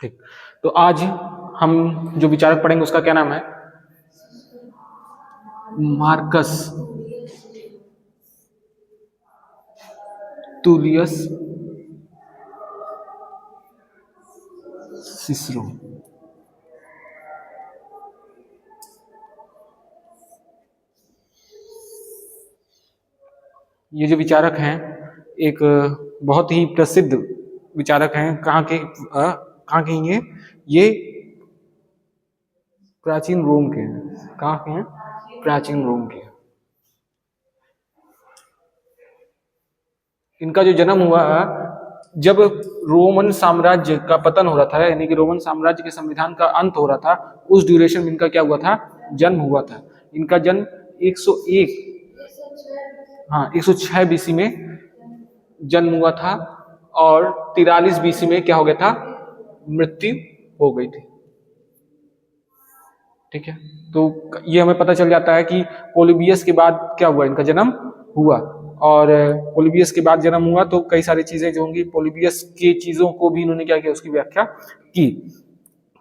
ठीक, तो आज हम जो विचारक पढ़ेंगे उसका क्या नाम है? Marcus Tullius Cicero. ये जो विचारक हैं एक बहुत ही प्रसिद्ध विचारक हैं। कहाँ के ये प्राचीन रोम के हैं। कहाँ के हैं? प्राचीन रोम के। इनका जो जन्म हुआ जब रोमन साम्राज्य का पतन हो रहा था, यानी कि रोमन साम्राज्य के संविधान का अंत हो रहा था, उस ड्यूरेशन में इनका क्या हुआ था? जन्म हुआ था। इनका जन्म 106 बीसी में जन्म हुआ था और 43 बीसी में क्या हो गया था? मृत्यु हो गई थी। ठीक है, तो ये हमें पता चल जाता है कि पोलिबियस के बाद क्या हुआ? इनका जन्म हुआ। और पोलिबियस के बाद जन्म हुआ तो कई सारी चीजें जो होंगी, पोलिबियस की चीजों को भी इन्होंने क्या किया? उसकी व्याख्या की।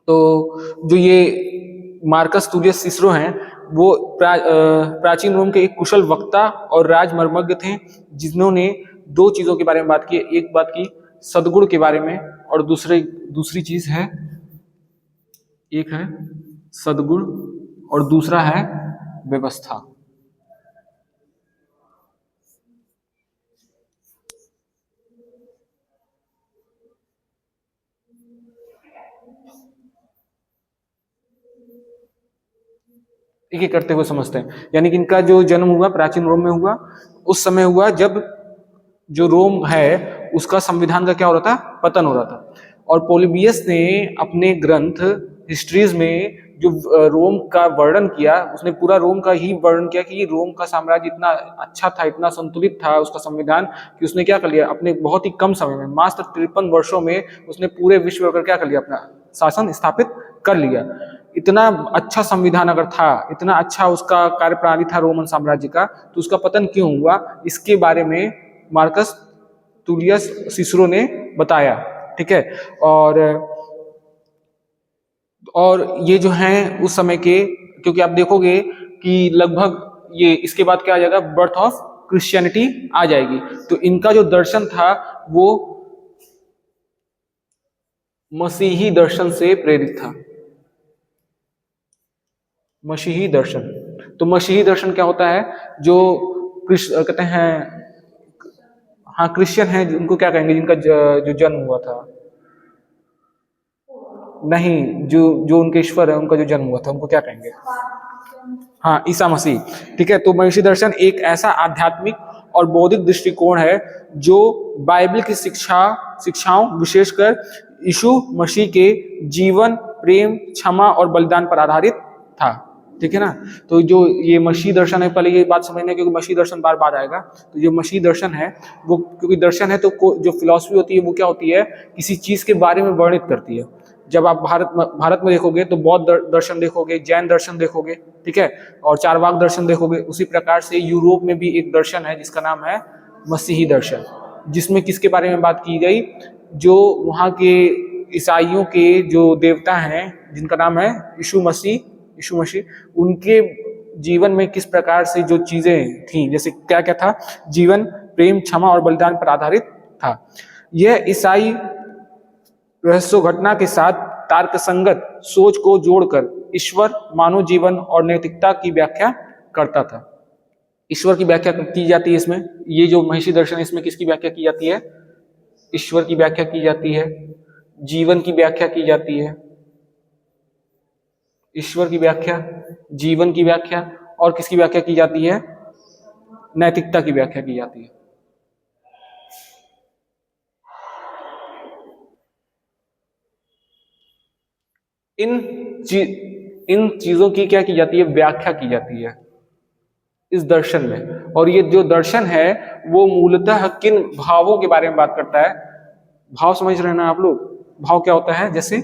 तो जो ये मार्कस तुलियस सिसरो हैं वो प्राचीन रोम के एक कुशल वक्ता और राजमर्मज्ञ थे, जिन्होंने दो चीजों के बारे में बात की। एक बात की सद्गुण के बारे में और दूसरी चीज है, एक है सद्गुण और दूसरा है व्यवस्था। एक एक करते हुए समझते हैं। यानी कि इनका जो जन्म हुआ प्राचीन रोम में हुआ, उस समय हुआ जब जो रोम है उसका संविधान का क्या हो रहा था? पतन हो रहा था। और पोलिबियस ने अपने ग्रंथ हिस्ट्रीज में जो रोम का वर्णन किया, उसने पूरा रोम का ही वर्णन किया कि रोम का साम्राज्य इतना अच्छा था, इतना संतुलित था उसका संविधान, कि उसने क्या कर लिया अपने बहुत ही कम समय में, मात्र 53 वर्षों में उसने पूरे विश्व पर क्या कर लिया? अपना शासन स्थापित कर लिया। इतना अच्छा संविधान अगर था, इतना अच्छा उसका कार्यप्रणाली था रोमन साम्राज्य का, तो उसका पतन क्यों हुआ? इसके बारे में मार्कस तुलियस सिसरो ने बताया। ठीक है, और ये जो हैं उस समय के, क्योंकि आप देखोगे कि लगभग ये इसके बाद क्या आ जाएगा? बर्थ ऑफ क्रिश्चियनिटी आ जाएगी। तो इनका जो दर्शन था वो मसीही दर्शन से प्रेरित था। मसीही दर्शन, तो मसीही दर्शन क्या होता है? जो कहते हैं, हाँ क्रिश्चियन है, उनको क्या कहेंगे? जिनका जो जन्म हुआ था, नहीं, जो उनके ईश्वर है उनका जो जन्म हुआ था, उनको क्या कहेंगे? हाँ, ईसा मसीह। ठीक है, तो मसीही दर्शन एक ऐसा आध्यात्मिक और बौद्धिक दृष्टिकोण है जो बाइबल की शिक्षाओं विशेषकर यीशु मसीह के जीवन, प्रेम, क्षमा और बलिदान पर आधारित था। ठीक है ना? तो जो ये मसीही दर्शन है, पहले ये बात समझना, क्योंकि मसीही दर्शन बार बार आएगा। तो जो मसीही दर्शन है वो, क्योंकि दर्शन है तो जो फिलॉसफी होती है वो क्या होती है? किसी चीज के बारे में वर्णित करती है। जब आप भारत में देखोगे तो बौद्ध दर्शन देखोगे, जैन दर्शन देखोगे, ठीक है, और चारवाक दर्शन देखोगे। उसी प्रकार से यूरोप में भी एक दर्शन है जिसका नाम है मसीही दर्शन, जिसमें किसके बारे में बात की गई? जो वहाँ के ईसाइयों के जो देवता हैं जिनका नाम है यीशु मसीह, उनके जीवन में किस प्रकार से जो चीजें थी, जैसे क्या क्या था? जीवन, प्रेम, क्षमा और बलिदान पर आधारित था। यह ईसाई रहस्य घटना के साथ तर्कसंगत सोच को जोड़कर ईश्वर, मानव जीवन और नैतिकता की व्याख्या करता था। ईश्वर की व्याख्या की जाती है इसमें। ये जो मसीही दर्शन है इसमें किसकी व्याख्या की जाती है? ईश्वर की व्याख्या की जाती है, जीवन की व्याख्या की जाती है, ईश्वर की व्याख्या, जीवन की व्याख्या, और किसकी व्याख्या की जाती है? नैतिकता की व्याख्या की जाती है। इन चीजों की क्या की जाती है? व्याख्या की जाती है इस दर्शन में। और ये जो दर्शन है वो मूलतः किन भावों के बारे में बात करता है? भाव समझ रहे हैं ना आप लोग? भाव क्या होता है? जैसे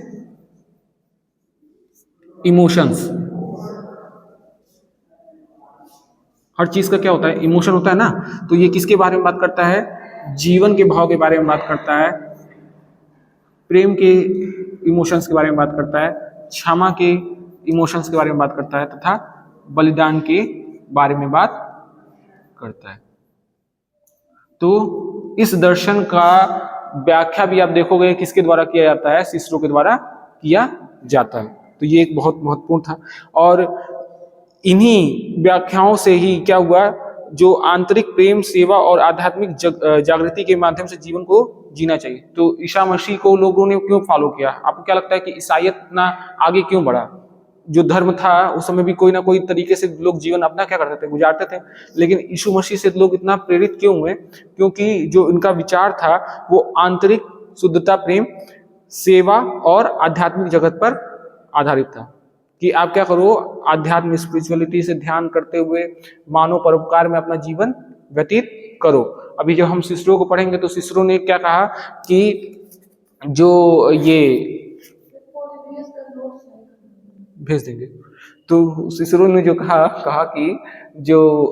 इमोशंस, हर चीज का क्या होता है? इमोशन होता है ना। तो ये किसके बारे में बात करता है? जीवन के भाव के बारे में बात करता है, प्रेम के इमोशंस के बारे में बात करता है, क्षमा के इमोशंस के बारे में बात करता है तथा बलिदान के बारे में बात करता है। तो इस दर्शन का व्याख्या भी आप देखोगे किसके द्वारा किया जाता है, सिसरो के द्वारा किया जाता है। तो ये एक बहुत महत्वपूर्ण था और इन्हीं व्याख्याओं से ही क्या हुआ, जो आंतरिक प्रेम, सेवा और आध्यात्मिक जागृति के माध्यम से जीवन को जीना चाहिए। तो ईसा मसीह को लोगों ने क्यों फॉलो किया? आपको क्या लगता है कि ईसाइयत इतना आगे क्यों बढ़ा? जो धर्म था उस समय भी कोई ना कोई तरीके से लोग जीवन अपना क्या करते थे, गुजारते थे, लेकिन यीशु मसीह से लोग इतना प्रेरित क्यों हुए? क्योंकि जो इनका विचार था वो आंतरिक शुद्धता, प्रेम, सेवा और आध्यात्मिक जगत पर आधारित था कि आप क्या करो, आध्यात्म स्पिरिचुअलिटी से ध्यान करते हुए मानव परोपकार में अपना जीवन व्यतीत करो। अभी जब हम सिसरो को पढ़ेंगे तो सिसरो ने क्या कहा कि जो ये भेज देंगे, तो सिसरो ने जो कहा कि जो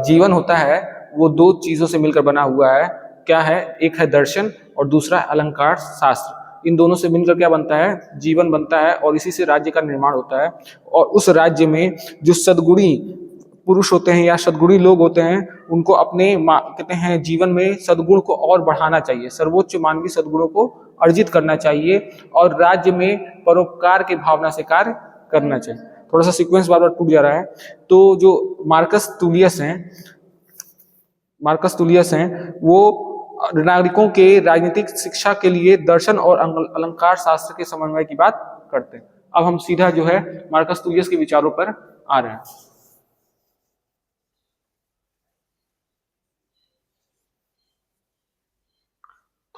जीवन होता है वो दो चीजों से मिलकर बना हुआ है। क्या है? एक है दर्शन और दूसरा अलंकार शास्त्र। इन दोनों से मिलकर क्या बनता है? जीवन बनता है और इसी से राज्य का निर्माण होता है। और उस राज्य में जो सद्गुणी पुरुष होते हैं या सद्गुणी लोग होते हैं, उनको अपने कहते हैं जीवन में सद्गुण को और बढ़ाना चाहिए, सर्वोच्च मानवीय सद्गुणों को अर्जित करना चाहिए और राज्य में परोपकार की भावना से कार्य करना चाहिए। थोड़ा सा सीक्वेंस बार बार टूट जा रहा है। तो जो मार्कस तुलियस हैं वो नागरिकों के राजनीतिक शिक्षा के लिए दर्शन और अलंकार शास्त्र के समन्वय की बात करते हैं। अब हम सीधा जो है मार्कस तुलियस के विचारों पर आ रहे हैं।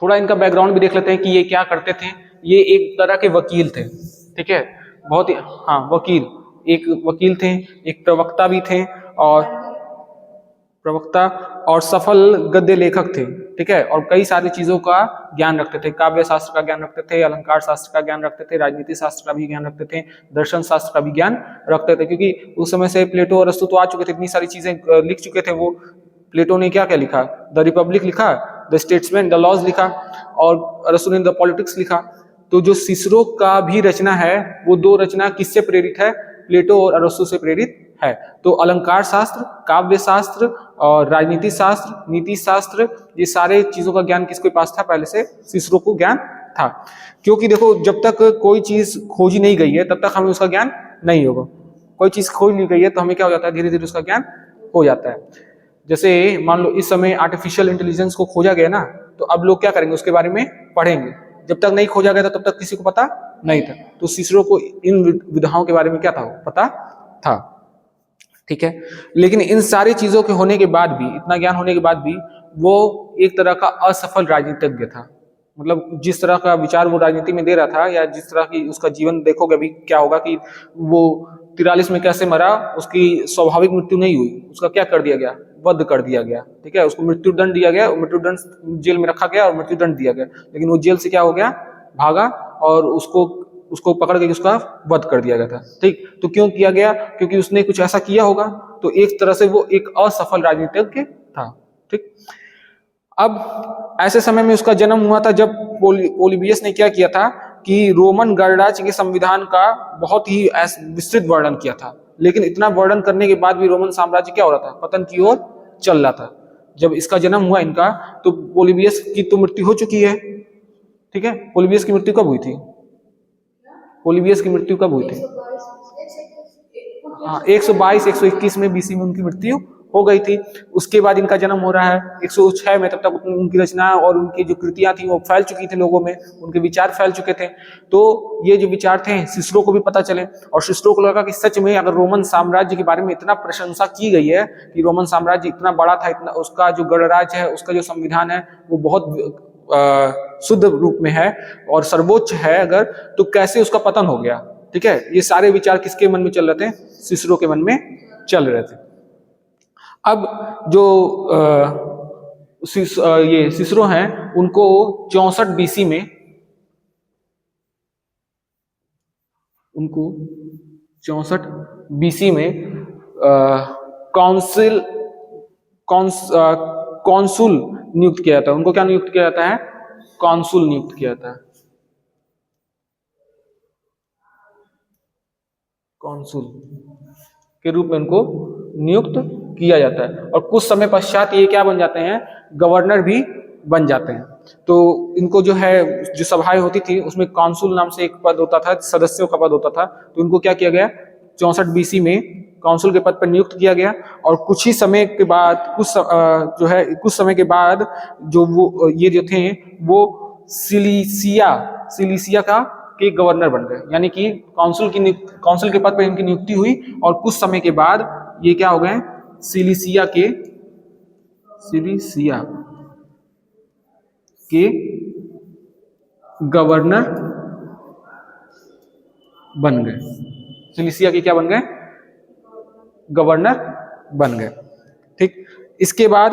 थोड़ा इनका बैकग्राउंड भी देख लेते हैं कि ये क्या करते थे। ये एक तरह के वकील थे, ठीक है, बहुत ही, हाँ, एक वकील थे, एक प्रवक्ता भी थे और सफल गद्य लेखक थे, ठीक है, और कई सारी चीजों का ज्ञान रखते थे। काव्य शास्त्र का ज्ञान रखते थे, अलंकार शास्त्र का ज्ञान रखते थे, राजनीति शास्त्र का भी ज्ञान रखते थे, दर्शन शास्त्र का भी ज्ञान रखते थे, क्योंकि उस समय से प्लेटो और अरस्तु तो आ चुके थे, इतनी सारी चीजें लिख चुके थे। वो प्लेटो ने क्या क्या लिखा? द रिपब्लिक लिखा, द स्टेट्समैन, द लॉज लिखा, और अरस्तु ने द पॉलिटिक्स लिखा। तो जो सिसरो का भी रचना है वो दो रचना किससे प्रेरित है? प्लेटो और अरस्तु से प्रेरित है। तो अलंकार शास्त्र, काव्य शास्त्र और राजनीति शास्त्र, नीति शास्त्र, ये सारे चीजों का ज्ञान किसके पास था? पहले से सिसरो को ज्ञान था। क्योंकि देखो, जब तक कोई चीज खोजी नहीं गई है तब तक हमें उसका ज्ञान नहीं होगा। कोई चीज खोज ली गई है तो हमें क्या हो जाता है? धीरे धीरे उसका ज्ञान हो जाता है। जैसे मान लो इस समय आर्टिफिशियल इंटेलिजेंस को खोजा गया ना, तो अब लोग क्या करेंगे? उसके बारे में पढ़ेंगे। जब तक नहीं खोजा गया था तब तक किसी को पता नहीं था। तो सिसरो को इन विधाओं के बारे में क्या था? पता था, ठीक है। लेकिन इन सारी चीजों के होने के बाद भी, इतना ज्ञान होने के बाद भी, वो एक तरह का असफल राजनीतिज्ञ था। मतलब जिस तरह का विचार वो राजनीति में दे रहा था, या जिस तरह की उसका जीवन देखोगे अभी क्या होगा कि वो 43 में कैसे मरा, उसकी स्वाभाविक मृत्यु नहीं हुई, उसका क्या कर दिया गया? वध कर दिया गया, ठीक है। उसको मृत्युदंड दिया गया, मृत्युदंड जेल में रखा गया और मृत्युदंड दिया गया। लेकिन वो जेल से क्या हो गया? भागा और उसको पकड़ के उसका वध कर दिया गया था, ठीक। तो क्यों किया गया? क्योंकि उसने कुछ ऐसा किया होगा। तो एक तरह से वो एक असफल राजनीतिज्ञ था, ठीक। अब ऐसे समय में उसका जन्म हुआ था जब पोलिबियस ने क्या किया था कि रोमन गणराज्य के संविधान का बहुत ही विस्तृत वर्णन किया था। लेकिन इतना वर्णन करने के बाद भी रोमन साम्राज्य क्या हो रहा था? पतन की ओर चल रहा था। जब इसका जन्म हुआ इनका, तो पोलिबियस की तो मृत्यु हो चुकी है, ठीक है। पोलिबियस की मृत्यु कब हुई थी? पोलिबियस की मृत्यु कब हुई थी? हाँ, 122-121 में बीसी में उनकी मृत्यु हो गई थी। उसके बाद इनका जन्म हो रहा है 106 में। तब तक उनकी रचना और उनकी जो कृतियां थी वो फैल चुकी थी लोगों में, उनके विचार फैल चुके थे। तो ये जो विचार थे सिसरो को भी पता चले, और सिसरो को लगा कि सच में अगर रोमन साम्राज्य के बारे में इतना प्रशंसा की गई है कि रोमन साम्राज्य इतना बड़ा था, इतना उसका जो गणराज्य है, उसका जो संविधान है वो बहुत शुद्ध रूप में है और सर्वोच्च है, अगर तो कैसे उसका पतन हो गया, ठीक है। ये सारे विचार किसके मन में चल रहे थे? सिसरो के मन में चल रहे थे। अब जो ये सिसरो हैं, उनको 64 बीसी में, उनको 64 बीसी में कॉन्सुल नियुक्त किया था। उनको क्या नियुक्त किया जाता है? कॉन्सुल नियुक्त किया जाता है। कॉन्सुल के रूप में इनको नियुक्त किया जाता है, और कुछ समय पश्चात ये क्या बन जाते हैं, गवर्नर भी बन जाते हैं। तो इनको जो है, जो सभाएं होती थी उसमें कॉन्सुल नाम से एक पद होता था, सदस्यों का पद होता था। तो इनको क्या किया गया, 64 BC में कॉन्सुल के पद पर नियुक्त किया गया, और कुछ ही समय के बाद कुछ समय के बाद जो वो ये जो थे वो सिलिसिया का के गवर्नर बन गए। यानी कि काउंसिल के पद पर इनकी नियुक्ति हुई, और कुछ समय के बाद ये क्या हो गए, सिलिसिया के गवर्नर बन गए। सिलिसिया के क्या बन गए, गवर्नर बन गए। ठीक, इसके बाद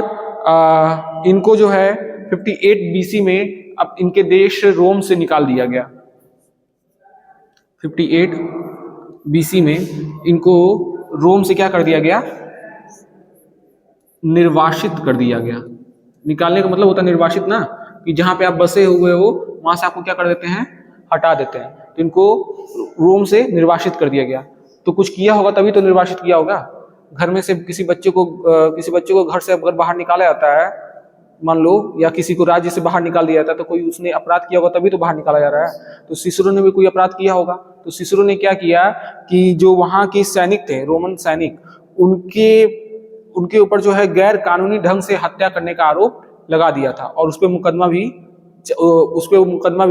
इनको जो है 58 BC में अब इनके देश रोम से निकाल दिया गया। 58 BC में इनको रोम से क्या कर दिया गया, निर्वासित कर दिया गया। निकालने का मतलब होता है निर्वासित ना, कि जहां पे आप बसे हुए हो वहां से आपको क्या कर देते हैं, हटा देते हैं। तो इनको रोम से निर्वासित कर दिया गया। तो कुछ किया होगा तभी तो निर्वासित किया होगा। घर में से किसी बच्चे को घर से अगर बाहर निकाला जाता है, मान लो, या किसी को राज्य से बाहर निकाल दिया जाता है, तो कोई उसने अपराध किया होगा तभी तो बाहर निकाला जा रहा है। तो सिसरो ने भी कोई अपराध किया होगा। तो सिसरो ने क्या किया कि जो वहां के सैनिक थे, रोमन सैनिक, उनके ऊपर जो है गैर कानूनी ढंग से हत्या करने का आरोप लगा दिया था, और उस पर मुकदमा भी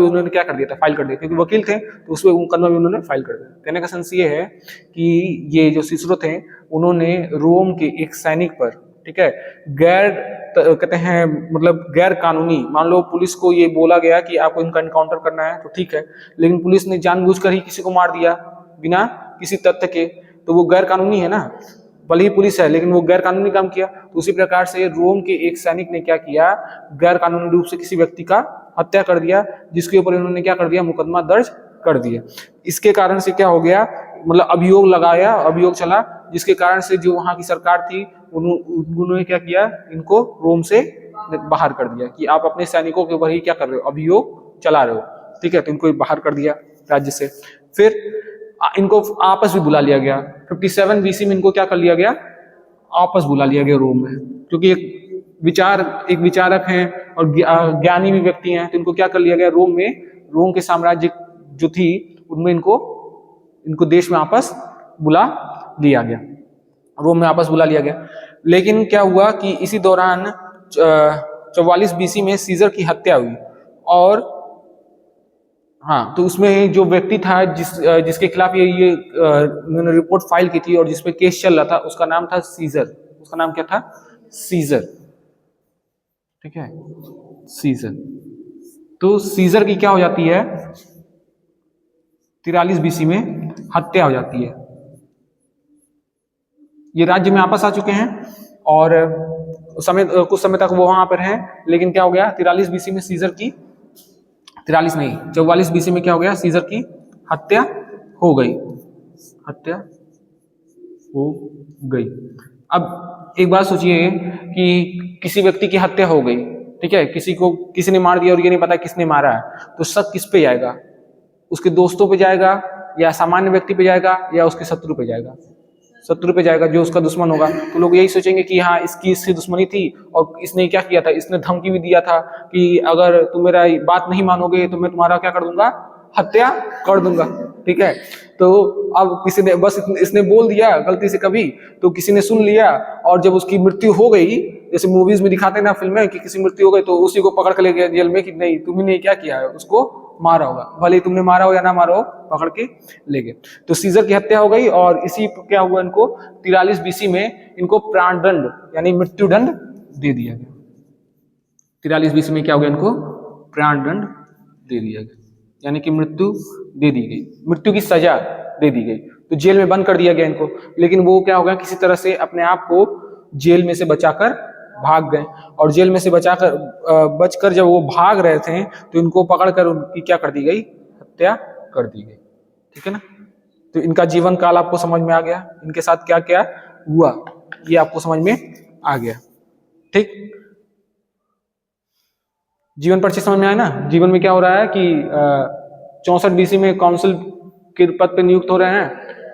उन्होंने क्या कर दिया था, फाइल कर दिया, क्योंकि वकील थे तो उस पर मुकदमा भी उन्होंने फाइल कर दिया। कहने का सेंस ये है कि ये जो सिसरो थे उन्होंने रोम के एक सैनिक पर, ठीक है, कहते हैं मतलब गैर कानूनी, मान लो पुलिस को ये बोला गया कि आपको इनका एनकाउंटर करना है तो ठीक है, लेकिन पुलिस ने जानबूझकर ही किसी को मार दिया बिना किसी तथ्य के, तो वो गैर कानूनी है ना। भले ही पुलिस है लेकिन वो गैर कानूनी काम किया। तो उसी प्रकार से रोम के एक सैनिक ने क्या किया, गैर कानूनी रूप से किसी व्यक्ति का हत्या कर दिया, जिसके ऊपर इन्होंने क्या कर दिया, मुकदमा दर्ज कर दिया। इसके कारण से क्या हो गया, मतलब अभियोग चला, जिसके कारण से जो वहां की सरकार थी उन्होंने क्या किया, इनको रोम से बाहर कर दिया कि आप अपने सैनिकों के ऊपर ही क्या कर रहे हो, अभियोग चला रहे हो। ठीक है, तो इनको बाहर कर दिया राज्य से। फिर इनको आपस भी बुला लिया गया। 57 BC में इनको क्या कर लिया गया, आपस बुला लिया गया रोम में, क्योंकि एक विचारक हैं और ज्ञानी भी व्यक्ति हैं, तो इनको क्या कर लिया गया, रोम के साम्राज्य जो थी उनमें इनको देश में आपस बुला लिया गया, रोम में आपस बुला लिया गया। लेकिन क्या हुआ कि इसी दौरान 44 BC में सीजर की हत्या हुई, और हाँ, तो उसमें जो व्यक्ति था जिसके खिलाफ ये उन्होंने रिपोर्ट फाइल की थी और जिसपे केस चल रहा था, उसका नाम था सीजर। उसका नाम क्या था, सीजर। ठीक है, सीजर। तो सीजर की क्या हो जाती है, 43 BC में हत्या हो जाती है। ये राज्य में आपस आ चुके हैं और कुछ समय तक वो वहां पर हैं, लेकिन क्या हो गया, 43 BC में सीजर की 44 BC में क्या हो गया, सीजर की हत्या हो गई। अब एक बात सोचिए कि किसी व्यक्ति की हत्या हो गई, ठीक है, किसी ने मार दिया और ये नहीं पता किसने मारा है, तो शक किस पे जाएगा, उसके दोस्तों पे जाएगा, या सामान्य व्यक्ति पे जाएगा, या उसके शत्रु पे जाएगा, शत्रु पे जाएगा, जो उसका दुश्मन होगा। तो लोग यही सोचेंगे कि हाँ, इसकी दुश्मनी थी और इसने क्या किया था, इसने धमकी भी दिया था कि अगर तुम मेरा बात नहीं मानोगे तो मैं तुम्हारा क्या कर दूंगा, हत्या कर दूंगा। ठीक है, तो अब किसी ने बस इसने बोल दिया गलती से कभी, तो किसी ने सुन लिया, और जब उसकी मृत्यु हो गई, जैसे मूवीज में दिखाते हैं ना, फिल्म में, कि किसी मृत्यु हो गई तो उसी को पकड़ के ले गया जेल में कि नहीं तुम्ही ने क्या किया है, उसको मारा होगा, भले ही तुमने मारा हो या ना मारा हो, पकड़ के ले गए। तो सीजर की हत्या हो गई, और इसी क्या हुआ, इनको 43 BC में इनको प्राणदंड यानी मृत्युदंड दे दिया गया। 43 BC में क्या हो गया, इनको प्राणदंड दे दिया गया, यानी कि मृत्यु दे दी गई, मृत्यु की सजा दे दी गई। तो जेल में बंद कर दिया गया इनको, लेकिन वो क्या हो गया, किसी तरह से अपने आप को जेल में से बचाकर भाग गए, और जेल में से बचकर जब वो भाग रहे थे तो इनको पकड़कर उनकी क्या कर दी गई, हत्या कर दी गई। ठीक है ना, तो इनका जीवन काल आपको समझ में आ गया, इनके साथ क्या क्या हुआ ये आपको समझ में आ गया। ठीक, जीवन परिचय समझ में आया ना। जीवन में क्या हो रहा है कि 64 BC में काउंसिल के पद पे नियुक्त हो रहे हैं,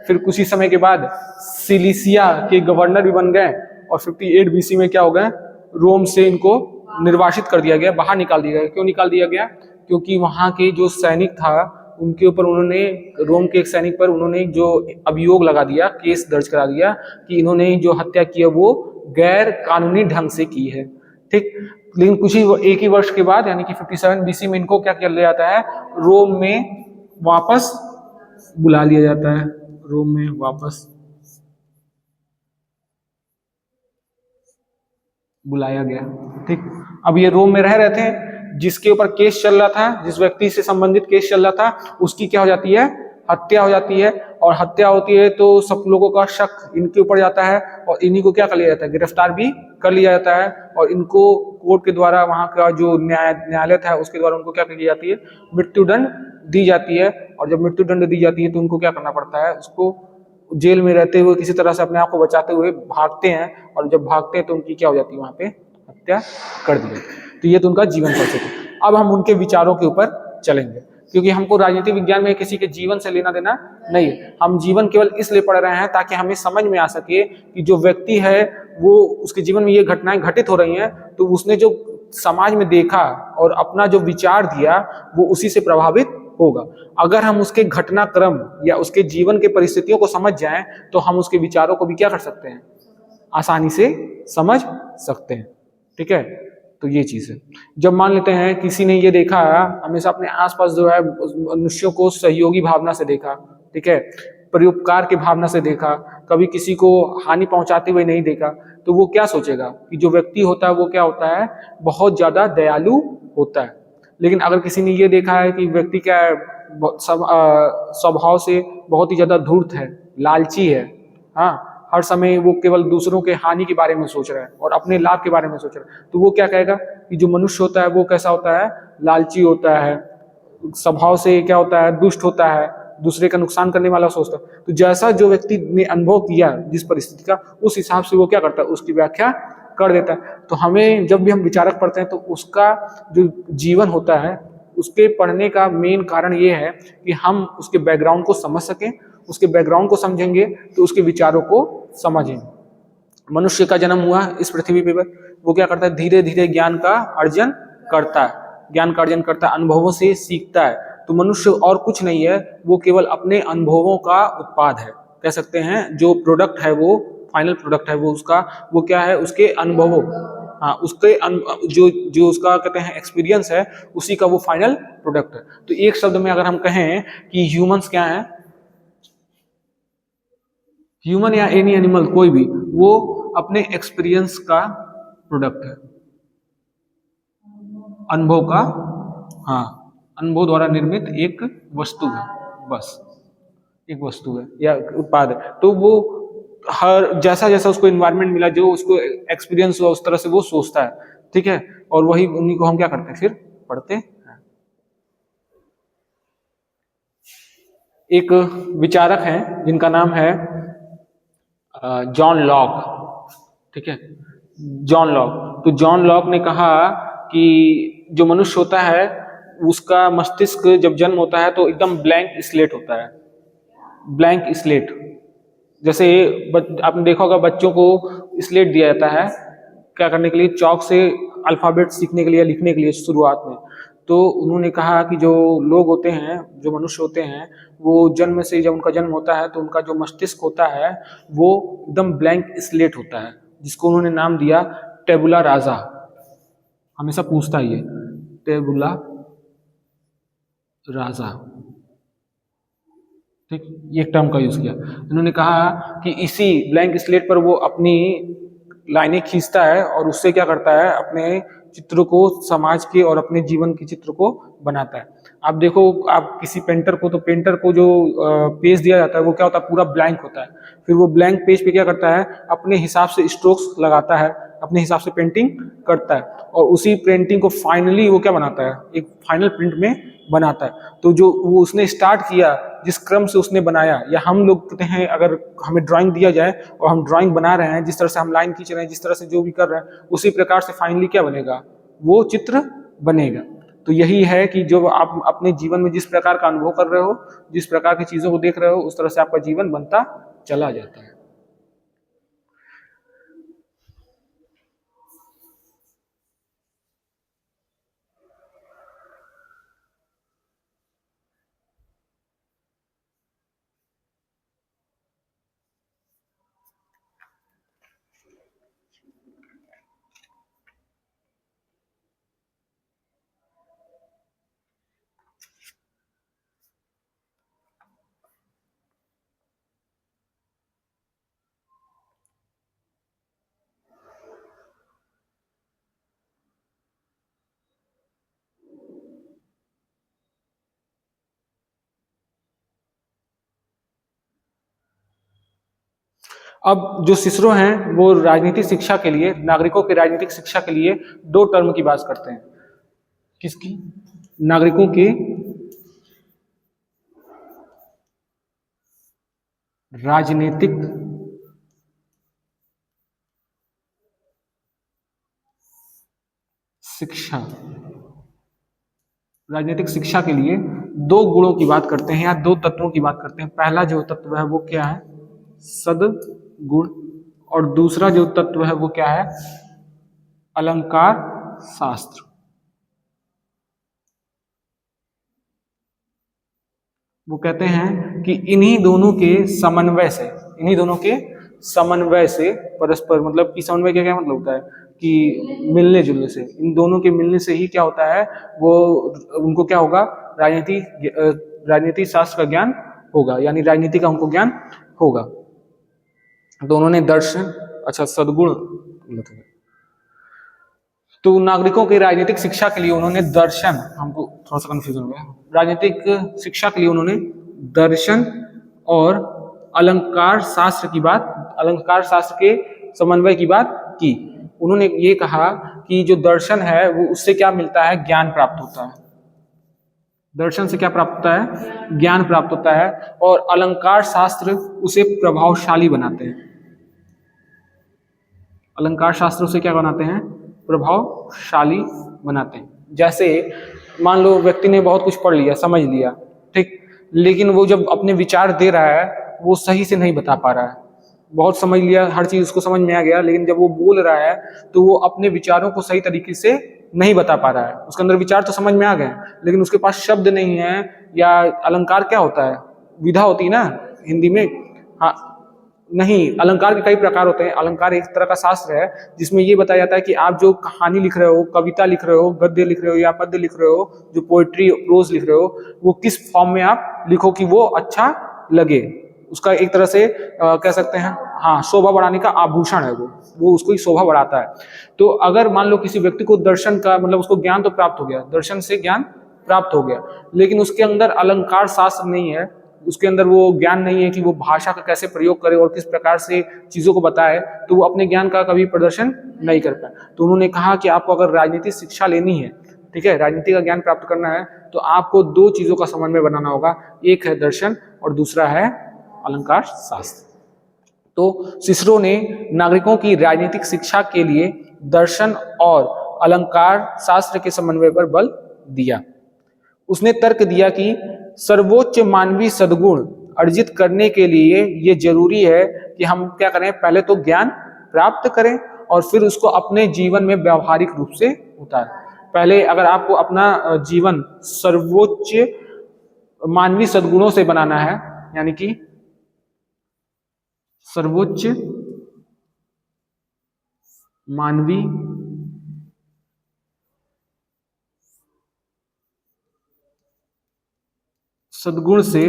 फिर कुछ ही समय के बाद सिलिसिया के गवर्नर भी बन गए, और 58 बीसी में क्या हो गए, रोम से इनको निर्वासित कर दिया गया, बाहर निकाल दिया गया। क्यों निकाल दिया गया? क्योंकि वहां के जो सैनिक था उनके ऊपर उन्होंने, रोम के एक सैनिक पर उन्होंने जो अभियोग लगा दिया, केस दर्ज करा दिया कि इन्होंने जो हत्या की है वो गैर कानूनी ढंग से की है। ठीक, लेकिन कुछ ही एक ही वर्ष के बाद यानी कि 57 बीसी में इनको क्या किया जाता है, रोम में वापस बुला लिया जाता है, रोम में वापस बुलाया गया। ठीक, अब ये रोम में रह रहे थे, जिसके ऊपर केस चल रहा था, जिस व्यक्ति से संबंधित केस चल रहा था, उसकी क्या हो जाती है, हत्या हो जाती है। और हत्या होती है तो सब लोगों का शक इनके ऊपर जाता है, और इन्हीं को क्या कर लिया जाता है, गिरफ्तार भी कर लिया जाता है, और इनको कोर्ट के द्वारा, वहां का जो न्यायालय था उसके द्वारा उनको क्या कर दी जाती है, मृत्युदंड दी जाती है। और जब मृत्युदंड दी जाती है तो उनको क्या करना पड़ता है, उसको जेल में रहते हुए किसी तरह से अपने आप को बचाते हुए भागते हैं, और जब भागते हैं तो उनकी क्या हो जाती है, वहां पे हत्या कर दी जाती है। तो ये तो उनका जीवन परिस्थिति। अब हम उनके विचारों के ऊपर चलेंगे, क्योंकि हमको राजनीति विज्ञान में किसी के जीवन से लेना देना नहीं है। हम जीवन केवल इसलिए पढ़ रहे हैं ताकि हमें समझ में आ सके कि जो व्यक्ति है वो, उसके जीवन में ये घटनाएं घटित हो रही हैं, तो उसने जो समाज में देखा और अपना जो विचार दिया वो उसी से प्रभावित होगा। अगर हम उसके घटनाक्रम या उसके जीवन के परिस्थितियों को समझ जाएं तो हम उसके विचारों को भी क्या कर सकते हैं, आसानी से समझ सकते हैं। ठीक है, तो ये चीज है। जब मान लेते हैं किसी ने ये देखा, हमेशा अपने आसपास जो है मनुष्यों को सहयोगी भावना से देखा, ठीक है, परोपकार की भावना से देखा, कभी किसी को हानि पहुंचाते हुए नहीं देखा, तो वो क्या सोचेगा कि जो व्यक्ति होता है वो क्या होता है, बहुत ज्यादा दयालु होता है। लेकिन अगर किसी ने ये देखा है कि व्यक्ति क्या है, स्वभाव से बहुत ही ज्यादा धूर्त है, लालची है, हाँ, हर समय वो केवल दूसरों के हानि के बारे में सोच रहा है और अपने लाभ के बारे में सोच रहा है, तो वो क्या कहेगा कि जो मनुष्य होता है वो कैसा होता है, लालची होता है, स्वभाव से क्या होता है, दुष्ट होता है, दूसरे का नुकसान करने वाला सोचता है। तो जैसा जो व्यक्ति ने अनुभव किया जिस परिस्थिति का, उस हिसाब से वो क्या करता है, उसकी व्याख्या कर देता है। तो हमें जब भी हम विचारक पढ़ते हैं तो उसका जो जीवन होता है उसके पढ़ने का मेन कारण ये है कि हम उसके बैकग्राउंड को समझ सकें, उसके बैकग्राउंड को समझेंगे तो उसके विचारों को समझेंगे। मनुष्य का जन्म हुआ इस पृथ्वी पे, वो क्या करता है, धीरे धीरे ज्ञान का अर्जन करता है, ज्ञान का अर्जन करता है, अनुभवों से सीखता है। तो मनुष्य और कुछ नहीं है, वो केवल अपने अनुभवों का उत्पाद है, कह सकते हैं। जो प्रोडक्ट है वो फाइनल प्रोडक्ट है वो उसका, वो क्या है, उसके अनुभवों, हाँ, उसके जो जो उसका कहते हैं एक्सपीरियंस है, उसी का वो फाइनल प्रोडक्ट है। तो एक शब्द में अगर हम कहें कि ह्यूमंस क्या है, ह्यूमन या एनी एनिमल कोई भी, वो अपने एक्सपीरियंस का प्रोडक्ट है, अनुभव का, हाँ, अनुभव द्वारा निर्मित एक वस्तु है, बस एक वस्तु है या उत्पाद है। तो वो हर जैसा जैसा उसको एनवायरनमेंट मिला, जो उसको एक्सपीरियंस हुआ, उस तरह से वो सोचता है। ठीक है, और वही उन्हीं को हम क्या करते हैं, फिर पढ़ते हैं। एक विचारक हैं जिनका नाम है जॉन लॉक। ठीक है, जॉन लॉक। तो जॉन लॉक ने कहा कि जो मनुष्य होता है उसका मस्तिष्क जब जन्म होता है तो एकदम ब्लैंक स्लेट होता है, ब्लैंक स्लेट। जैसे आपने देखा होगा बच्चों को स्लेट दिया जाता है क्या करने के लिए, चौक से अल्फाबेट सीखने के लिए, लिखने के लिए शुरुआत में। तो उन्होंने कहा कि जो लोग होते हैं, जो मनुष्य होते हैं, वो जन्म से, जब उनका जन्म होता है तो उनका जो मस्तिष्क होता है वो एकदम ब्लैंक स्लेट होता है, जिसको उन्होंने नाम दिया टेबुला राजा। हमेशा पूछता है ये टेबुला राजा, ठीक, ये टर्म का यूज किया। इन्होंने कहा कि इसी ब्लैंक स्लेट पर वो अपनी लाइनें खींचता है और उससे क्या करता है, अपने चित्र को, समाज के और अपने जीवन के चित्र को बनाता है। आप देखो, आप किसी पेंटर को, तो पेंटर को जो पेज दिया जाता है वो क्या होता है, पूरा ब्लैंक होता है। फिर वो ब्लैंक पेज पे क्या करता है, अपने हिसाब से स्ट्रोक्स लगाता है, अपने हिसाब से पेंटिंग करता है, और उसी पेंटिंग को फाइनली वो क्या बनाता है, एक फाइनल प्रिंट में बनाता है। तो जो वो उसने स्टार्ट किया, जिस क्रम से उसने बनाया, या हम लोग कहते हैं अगर हमें ड्राइंग दिया जाए और हम ड्राइंग बना रहे हैं, जिस तरह से हम लाइन खींच रहे हैं, जिस तरह से जो भी कर रहे हैं, उसी प्रकार से फाइनली क्या बनेगा, वो चित्र बनेगा। तो यही है कि जो आप अपने जीवन में जिस प्रकार का अनुभव कर रहे हो, जिस प्रकार की चीजों को देख रहे हो, उस तरह से आपका जीवन बनता चला जाता है। अब जो सिसरो हैं वो राजनीतिक शिक्षा के लिए, नागरिकों की राजनीतिक शिक्षा के लिए दो टर्म की बात करते हैं। किसकी? नागरिकों के राजनीतिक शिक्षा, राजनीतिक शिक्षा के लिए दो गुणों की बात करते हैं या दो तत्वों की बात करते हैं। पहला जो तत्व है वो क्या है? सद्गुण। और दूसरा जो तत्व है वो क्या है? अलंकार शास्त्र। वो कहते हैं कि इन्हीं दोनों के समन्वय से परस्पर, मतलब कि समन्वय का क्या मतलब होता है कि मिलने जुलने से, इन दोनों के मिलने से ही क्या होता है, वो उनको क्या होगा? राजनीति शास्त्र का ज्ञान होगा, यानी राजनीति का उनको ज्ञान होगा। तो उन्होंने दर्शन, अच्छा सद्गुण, तो नागरिकों की राजनीतिक शिक्षा के लिए उन्होंने दर्शन, हमको थोड़ा सा कंफ्यूजन हो गया, राजनीतिक शिक्षा के लिए उन्होंने दर्शन और अलंकार शास्त्र की बात, अलंकार शास्त्र के समन्वय की बात की। उन्होंने ये कहा कि जो दर्शन है वो उससे क्या मिलता है? ज्ञान प्राप्त होता है। दर्शन से क्या प्राप्त होता है? ज्ञान प्राप्त होता है। और अलंकार शास्त्र उसे प्रभावशाली बनाते हैं। अलंकार शास्त्र उसे क्या बनाते हैं? प्रभावशाली बनाते हैं। जैसे मान लो व्यक्ति ने बहुत कुछ पढ़ लिया, समझ लिया, ठीक, लेकिन वो जब अपने विचार दे रहा है वो सही से नहीं बता पा रहा है। बहुत समझ लिया, हर चीज उसको समझ में आ गया, लेकिन जब वो बोल रहा है तो वो अपने विचारों को सही तरीके से नहीं बता पा रहा है। उसके अंदर विचार तो समझ में आ गए, लेकिन उसके पास शब्द नहीं है। या अलंकार क्या होता है? विधा होती है ना हिंदी में। हाँ, नहीं, अलंकार के कई प्रकार होते हैं। अलंकार एक तरह का शास्त्र है जिसमें ये बताया जाता है कि आप जो कहानी लिख रहे हो, कविता लिख रहे हो, गद्य लिख रहे हो या पद्य लिख रहे हो, जो पोएट्री प्रोज लिख रहे हो, वो किस फॉर्म में आप लिखो कि वो अच्छा लगे। उसका एक तरह से कह सकते हैं, हाँ, शोभा बढ़ाने का आभूषण है वो उसको ही शोभा बढ़ाता है। तो अगर मान लो किसी व्यक्ति को दर्शन का मतलब उसको ज्ञान तो प्राप्त हो गया, दर्शन से ज्ञान प्राप्त हो गया, लेकिन उसके अंदर अलंकार शास्त्र नहीं है, उसके अंदर वो ज्ञान नहीं है कि वो भाषा का कैसे प्रयोग करे और किस प्रकार से चीजों को बताए, तो वो अपने ज्ञान का कभी प्रदर्शन नहीं कर पाए। तो उन्होंने कहा कि आपको अगर राजनीतिक शिक्षा लेनी है, ठीक है, राजनीति का ज्ञान प्राप्त करना है, तो आपको दो चीजों का समन्वय बनाना होगा। एक है दर्शन और दूसरा है अलंकार शास्त्र। तो सिसरो ने नागरिकों की राजनीतिक शिक्षा के लिए दर्शन और अलंकार शास्त्र के समन्वय पर बल दिया। उसने तर्क दिया कि सर्वोच्च मानवीय सद्गुण अर्जित करने के लिए ये जरूरी है कि हम क्या करें? पहले तो ज्ञान प्राप्त करें और फिर उसको अपने जीवन में व्यावहारिक रूप से उतारें। पहले अगर आपको अपना जीवन सर्वोच्च मानवीय सद्गुणों से बनाना है, यानी कि सर्वोच्च मानवीय सद्गुण से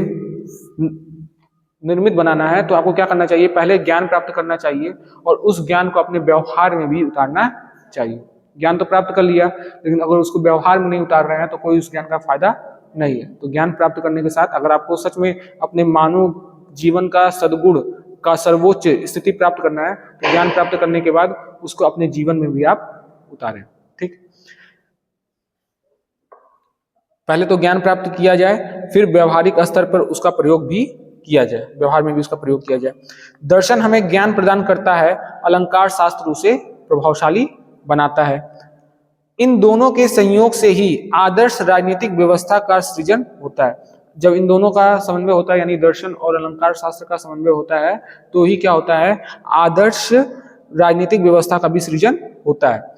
निर्मित बनाना है, तो आपको क्या करना चाहिए? पहले ज्ञान प्राप्त करना चाहिए और उस ज्ञान को अपने व्यवहार में भी उतारना चाहिए। ज्ञान तो प्राप्त कर लिया, लेकिन अगर उसको व्यवहार में नहीं उतार रहे हैं तो कोई उस ज्ञान का फायदा नहीं है। तो ज्ञान प्राप्त करने के साथ अगर आपको सच में अपने मानव जीवन का सद्गुण का सर्वोच्च स्थिति प्राप्त करना है, तो ज्ञान प्राप्त करने के बाद उसको अपने जीवन में भी आप उतारें। ठीक, पहले तो ज्ञान प्राप्त किया जाए, फिर व्यवहारिक स्तर पर उसका प्रयोग भी किया जाए, व्यवहार में भी उसका प्रयोग किया जाए। दर्शन हमें ज्ञान प्रदान करता है, अलंकार शास्त्र उसे प्रभावशाली बनाता है। इन दोनों के संयोग से ही आदर्श राजनीतिक व्यवस्था का सृजन होता है। जब इन दोनों का समन्वय होता है, यानी दर्शन और अलंकार शास्त्र का समन्वय होता है, तो ही क्या होता है, आदर्श राजनीतिक व्यवस्था का भी सृजन होता है।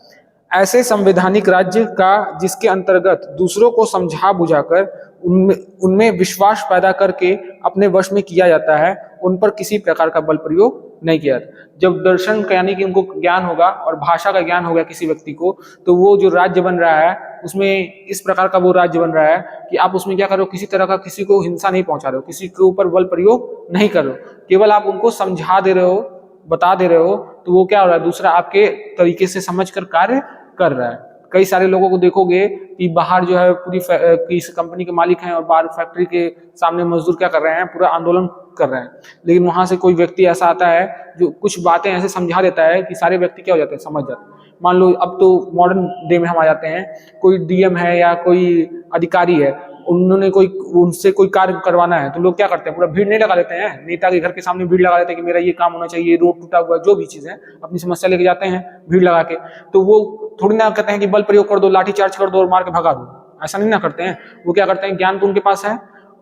ऐसे संवैधानिक राज्य का जिसके अंतर्गत दूसरों को समझा बुझाकर उनमें विश्वास पैदा करके अपने वश में किया जाता है, उन पर किसी प्रकार का बल प्रयोग नहीं किया जाता। जब दर्शन का यानी कि उनको ज्ञान होगा और भाषा का ज्ञान होगा किसी व्यक्ति को, तो वो जो राज्य बन रहा है उसमें इस प्रकार का वो राज्य बन रहा है कि आप उसमें क्या कर रहे हो, किसी तरह का किसी को हिंसा नहीं पहुंचा रहे हो, किसी के ऊपर बल प्रयोग नहीं कर रहे हो, केवल आप उनको समझा दे रहे हो, बता दे रहे हो, तो वो क्या हो रहा है, दूसरा आपके तरीके से समझकर कार्य कर रहा है। कई सारे लोगों को देखोगे कि बाहर जो है पूरी किसी कंपनी के मालिक हैं और बाहर फैक्ट्री के सामने मजदूर क्या कर रहे हैं, पूरा आंदोलन कर रहे हैं, लेकिन वहां से कोई व्यक्ति ऐसा आता है जो कुछ बातें ऐसे समझा देता है कि सारे व्यक्ति क्या हो जाते हैं, समझ जाते हैं। मान लो अब तो मॉडर्न डे में हम आ जाते हैं, कोई डीएम है या कोई अधिकारी है, उन्होंने उनसे कोई कार्य करवाना है, तो लोग क्या करते हैं, पूरा भीड़ नहीं लगा देते हैं, नेता के घर के सामने भीड़ लगा देते हैं कि मेरा ये काम होना चाहिए, रोड टूटा हुआ, जो भी चीज है अपनी समस्या लेके जाते हैं भीड़ लगा के। तो वो थोड़ी ना कहते हैं कि बल प्रयोग कर दो, लाठी चार्ज कर दो और मार के भगा दो, ऐसा नहीं ना करते हैं। वो क्या करते हैं, ज्ञान तो उनके पास है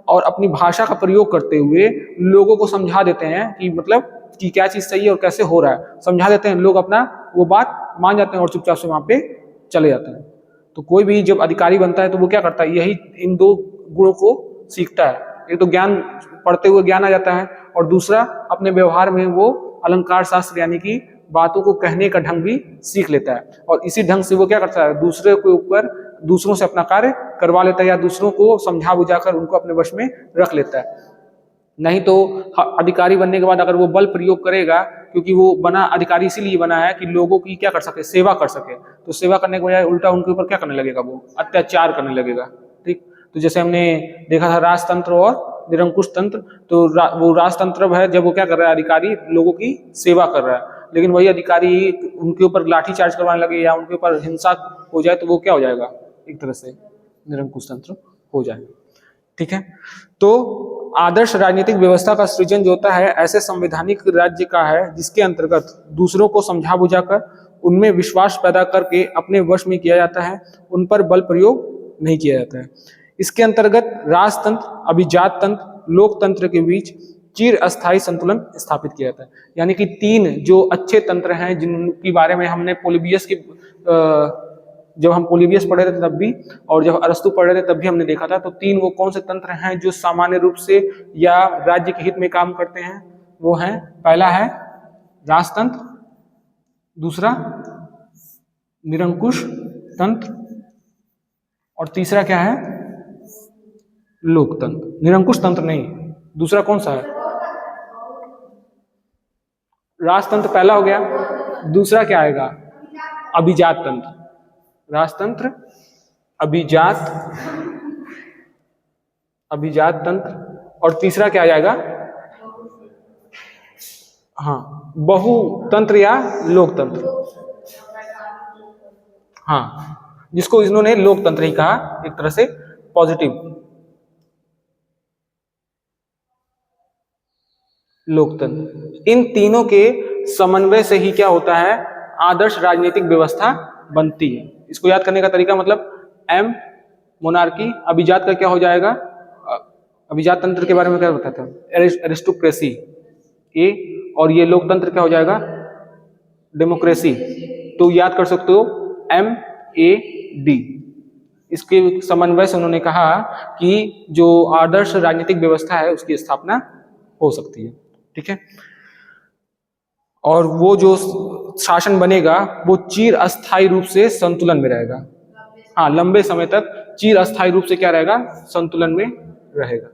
और अपनी भाषा का प्रयोग करते हुए लोगों को समझा देते हैं कि मतलब कि क्या चीज सही है और कैसे हो रहा है, समझा देते हैं, लोग अपना वो बात मान जाते हैं और चुपचाप से वहां पे चले जाते हैं। तो कोई भी जब अधिकारी बनता है तो वो क्या करता है, यही इन दो गुणों को सीखता है। एक तो ज्ञान पढ़ते हुए ज्ञान आ जाता है और दूसरा अपने व्यवहार में वो अलंकार शास्त्र यानी कि बातों को कहने का ढंग भी सीख लेता है, और इसी ढंग से वो क्या करता है, दूसरे के ऊपर दूसरों से अपना कार्य करवा लेता है या दूसरों को समझा बुझाकर उनको अपने वश में रख लेता है। नहीं तो अधिकारी बनने के बाद अगर वो बल प्रयोग करेगा, क्योंकि वो बना अधिकारी इसीलिए बना है कि लोगों की क्या कर सके, सेवा कर सके, तो सेवा करने के बजाय उल्टा उनके ऊपर क्या करने लगेगा, वो अत्याचार करने लगेगा। ठीक, तो जैसे हमने देखा था राजतंत्र और निरंकुश तंत्र, तो वो राजतंत्र है जब वो क्या कर रहा है, अधिकारी लोगों की सेवा कर रहा है, लेकिन वही अधिकारी उनके ऊपर लाठी चार्ज करवाने लगे या उनके ऊपर हिंसा हो जाए, तो वो क्या हो जाएगा, एक तरह से निरंकुश तंत्र हो जाएगा। ठीक है, तो आदर्श राजनीतिक व्यवस्था का सृजन जो होता है ऐसे संवैधानिक राज्य का है जिसके अंतर्गत दूसरों को समझा बुझाकर उनमें विश्वास पैदा करके अपने वश में किया जाता है, उन पर बल प्रयोग नहीं किया जाता है। इसके अंतर्गत राजतंत्र, अभिजात तंत्र, लोकतंत्र के बीच चिर अस्थायी संतुलन स्थापित किया जाता है। यानी कि तीन जो अच्छे तंत्र हैं जिनके बारे में हमने पोलिबियस की जब हम पोलिबियस पढ़ रहे थे तब भी और जब अरस्तु पढ़ रहे थे तब भी हमने देखा था, तो तीन वो कौन से तंत्र हैं जो सामान्य रूप से या राज्य के हित में काम करते हैं, वो हैं, पहला है राजतंत्र, दूसरा निरंकुश तंत्र और तीसरा क्या है, लोकतंत्र। निरंकुश तंत्र नहीं, दूसरा कौन सा है, राजतंत्र पहला हो गया, दूसरा क्या आएगा, अभिजात तंत्र। राजतंत्र, अभिजात तंत्र और तीसरा क्या आ जाएगा, हाँ, बहुतंत्र या लोकतंत्र। हाँ, जिसको इन्होंने लोकतंत्र ही कहा, एक तरह से पॉजिटिव लोकतंत्र। इन तीनों के समन्वय से ही क्या होता है, आदर्श राजनीतिक व्यवस्था बनती है। इसको याद करने का तरीका मतलब एम मोनार्की, अभिजात का क्या हो जाएगा, अभिजात तंत्र के बारे में क्या बताता है, एरिस्टोक्रेसी ए, और ये लोकतंत्र क्या हो जाएगा, डेमोक्रेसी। तो याद कर सकते हो MAD। इसके समन्वय से उन्होंने कहा कि जो आदर्श राजनीतिक व्यवस्था है उसकी स्थापना हो सकती है। ठीक है, और वो जो शासन बनेगा वो चिर अस्थायी रूप से संतुलन में रहेगा। हाँ, लंबे समय तक चिर अस्थायी रूप से क्या रहेगा, संतुलन में रहेगा,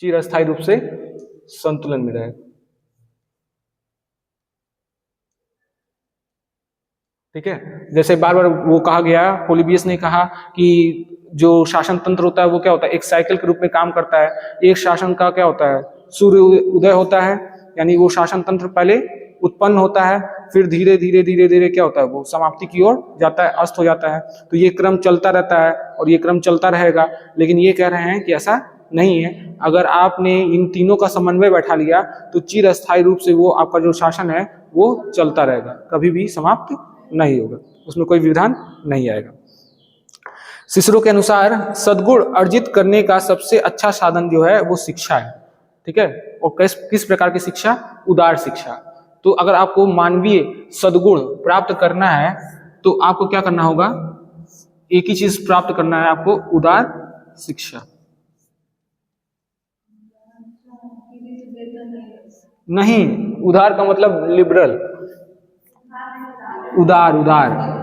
चिर अस्थायी रूप से संतुलन में रहेगा। ठीक है, जैसे बार बार वो कहा गया, पोलिबियस ने कहा कि जो शासन तंत्र होता है वो क्या होता है, एक साइकिल के रूप में काम करता है। एक शासन का क्या होता है, सूर्य उदय होता है, यानी वो शासन तंत्र पहले उत्पन्न होता है, फिर धीरे धीरे धीरे धीरे क्या होता है, वो समाप्ति की ओर जाता है, अस्त हो जाता है। तो ये क्रम चलता रहता है और ये क्रम चलता रहेगा। लेकिन ये कह रहे हैं कि ऐसा नहीं है, अगर आपने इन तीनों का समन्वय बैठा लिया तो चिर अस्थायी रूप से वो आपका जो शासन है वो चलता रहेगा, कभी भी समाप्त नहीं होगा। उसमें कोई विधान नहीं आएगा। सिसरो के अनुसार सद्गुण अर्जित करने का सबसे अच्छा साधन जो है वो शिक्षा है, ठीक है। और किस प्रकार की शिक्षा? उदार शिक्षा। तो अगर आपको मानवीय सद्गुण प्राप्त करना है तो आपको क्या करना होगा? एक ही चीज प्राप्त करना है आपको, उदार शिक्षा। नहीं, उदार का मतलब लिबरल, उदार उदार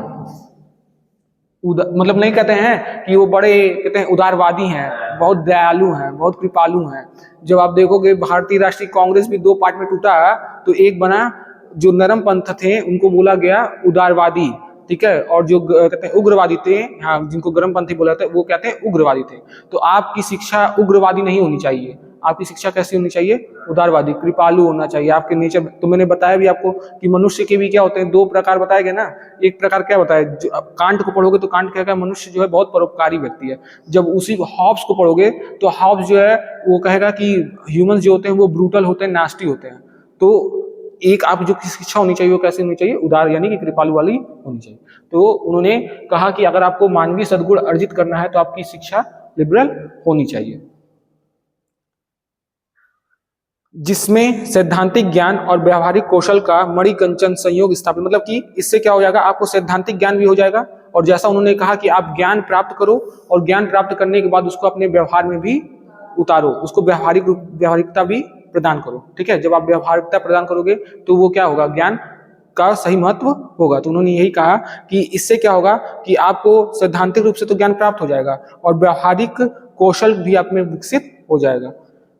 मतलब नहीं कहते हैं कि वो बड़े, कहते हैं उदारवादी हैं, बहुत दयालु हैं, बहुत कृपालु हैं। जब आप देखोगे भारतीय राष्ट्रीय कांग्रेस भी दो पार्ट में टूटा, तो एक बना जो नरम पंथ थे उनको बोला गया उदारवादी, ठीक है, और जो कहते हैं उग्रवादी थे, हाँ, जिनको गर्मपंथी बोला था वो कहते हैं उग्रवादी थे। तो आपकी शिक्षा उग्रवादी नहीं होनी चाहिए, आपकी शिक्षा कैसी होनी चाहिए? उदारवादी, कृपालु होना चाहिए आपके नेचर। तो मैंने बताया भी आपको कि मनुष्य के भी क्या होते हैं, दो प्रकार बताए गए ना। एक प्रकार क्या बताया, जो कांट को पढ़ोगे तो कांट क्या, मनुष्य जो है बहुत परोपकारी व्यक्ति है। जब उसी हॉब्स को पढ़ोगे तो हॉब्स जो है वो कहेगा कि ह्यूमंस जो होते हैं वो ब्रूटल होते हैं, नास्टी होते हैं। तो एक आप जो शिक्षा होनी चाहिए वो कैसे होनी चाहिए? उदार, यानी कि कृपालु वाली होनी चाहिए। तो उन्होंने कहा कि अगर आपको मानवीय सद्गुण अर्जित करना है तो आपकी शिक्षा लिबरल होनी चाहिए, जिसमें सैद्धांतिक ज्ञान और व्यवहारिक कौशल का मणिकंचन संयोग स्थापित। मतलब कि इससे क्या हो जाएगा, आपको सैद्धांतिक ज्ञान भी हो जाएगा, और जैसा उन्होंने कहा कि आप ज्ञान प्राप्त करो और ज्ञान प्राप्त करने के बाद उसको अपने व्यवहार में भी उतारो, उसको व्यवहारिकता भी प्रदान करो, ठीक है। जब आप व्यवहारिकता प्रदान करोगे तो वो क्या होगा, ज्ञान का सही महत्व होगा। तो उन्होंने यही कहा कि इससे क्या होगा कि आपको सैद्धांतिक रूप से तो ज्ञान प्राप्त हो जाएगा और व्यवहारिक कौशल भी आप में विकसित हो जाएगा।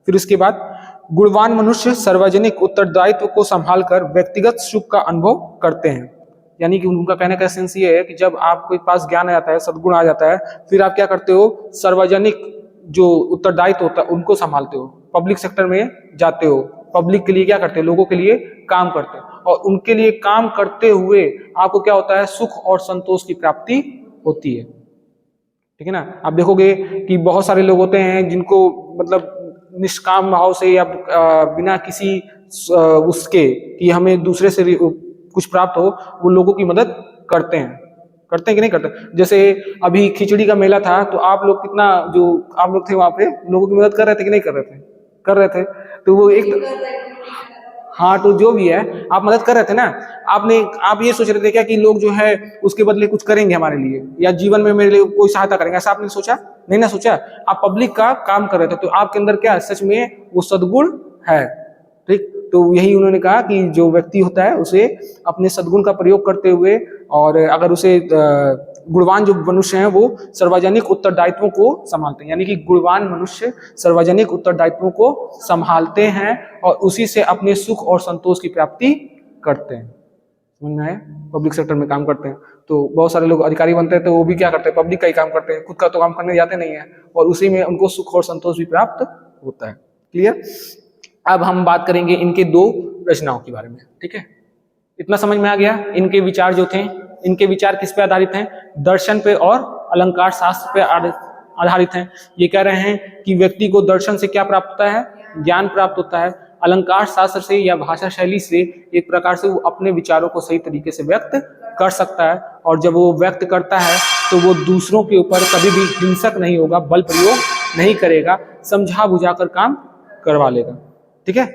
फिर उसके बाद गुणवान मनुष्य सार्वजनिक उत्तरदायित्व को संभालकर व्यक्तिगत सुख का अनुभव करते हैं। यानी कि उनका कहने का सेंस ये है कि जब आपके पास ज्ञान आ जाता है, सद्गुण आ जाता है, फिर आप क्या करते हो, सार्वजनिक जो उत्तरदायित्व होता है उनको संभालते हो, पब्लिक सेक्टर में जाते हो, पब्लिक के लिए क्या करते हो, लोगों के लिए काम करते हो, और उनके लिए काम करते हुए आपको क्या होता है, सुख और संतोष की प्राप्ति होती है, ठीक है ना। आप देखोगे कि बहुत सारे लोग होते हैं जिनको मतलब निष्काम भाव से या बिना किसी उसके कि हमें दूसरे से कुछ प्राप्त हो, वो लोगों की मदद करते हैं कि नहीं करते। जैसे अभी खिचड़ी का मेला था तो आप लोग कितना, जो आप लोग थे वहां पे, लोगों की मदद कर रहे थे कि नहीं कर रहे थे? कर रहे थे। तो वो एक, हाँ, तो जो भी है आप मदद कर रहे थे ना। आप ये सोच रहे थे क्या कि लोग जो है उसके बदले कुछ करेंगे हमारे लिए, या जीवन में मेरे लिए कोई सहायता करेंगे, ऐसा आपने सोचा? नहीं ना सोचा। आप पब्लिक का काम कर रहे थे, तो आपके अंदर क्या सच में वो सद्गुण है, ठीक। तो यही उन्होंने कहा कि जो व्यक्ति होता है उसे अपने सद्गुण का प्रयोग करते हुए, और अगर उसे गुणवान जो मनुष्य हैं वो सार्वजनिक उत्तरदायित्वों को संभालते हैं, यानी कि गुणवान मनुष्य सार्वजनिक उत्तरदायित्वों को संभालते हैं और उसी से अपने सुख और संतोष की प्राप्ति करते हैं। समझ में आया? पब्लिक सेक्टर में काम करते हैं तो बहुत सारे लोग अधिकारी बनते हैं, तो वो भी क्या करते हैं, पब्लिक का ही काम करते हैं, खुद का तो काम करने जाते नहीं है, और उसी में उनको सुख और संतोष भी प्राप्त होता है। क्लियर? अब हम बात करेंगे इनके दो रचनाओं के बारे में, ठीक है। इतना समझ में आ गया? इनके विचार जो थे, इनके विचार किस पे आधारित हैं? दर्शन पे और अलंकार शास्त्र पे आधारित हैं। ये कह रहे हैं कि व्यक्ति को दर्शन से क्या प्राप्त होता है? ज्ञान प्राप्त होता है। अलंकार शास्त्र से या भाषा शैली से एक प्रकार से वो अपने विचारों को सही तरीके से व्यक्त कर सकता है, और जब वो व्यक्त करता है तो वो दूसरों के ऊपर कभी भी हिंसक नहीं होगा, बल प्रयोग नहीं करेगा, समझा बुझा कर काम करवा लेगा, ठीक है।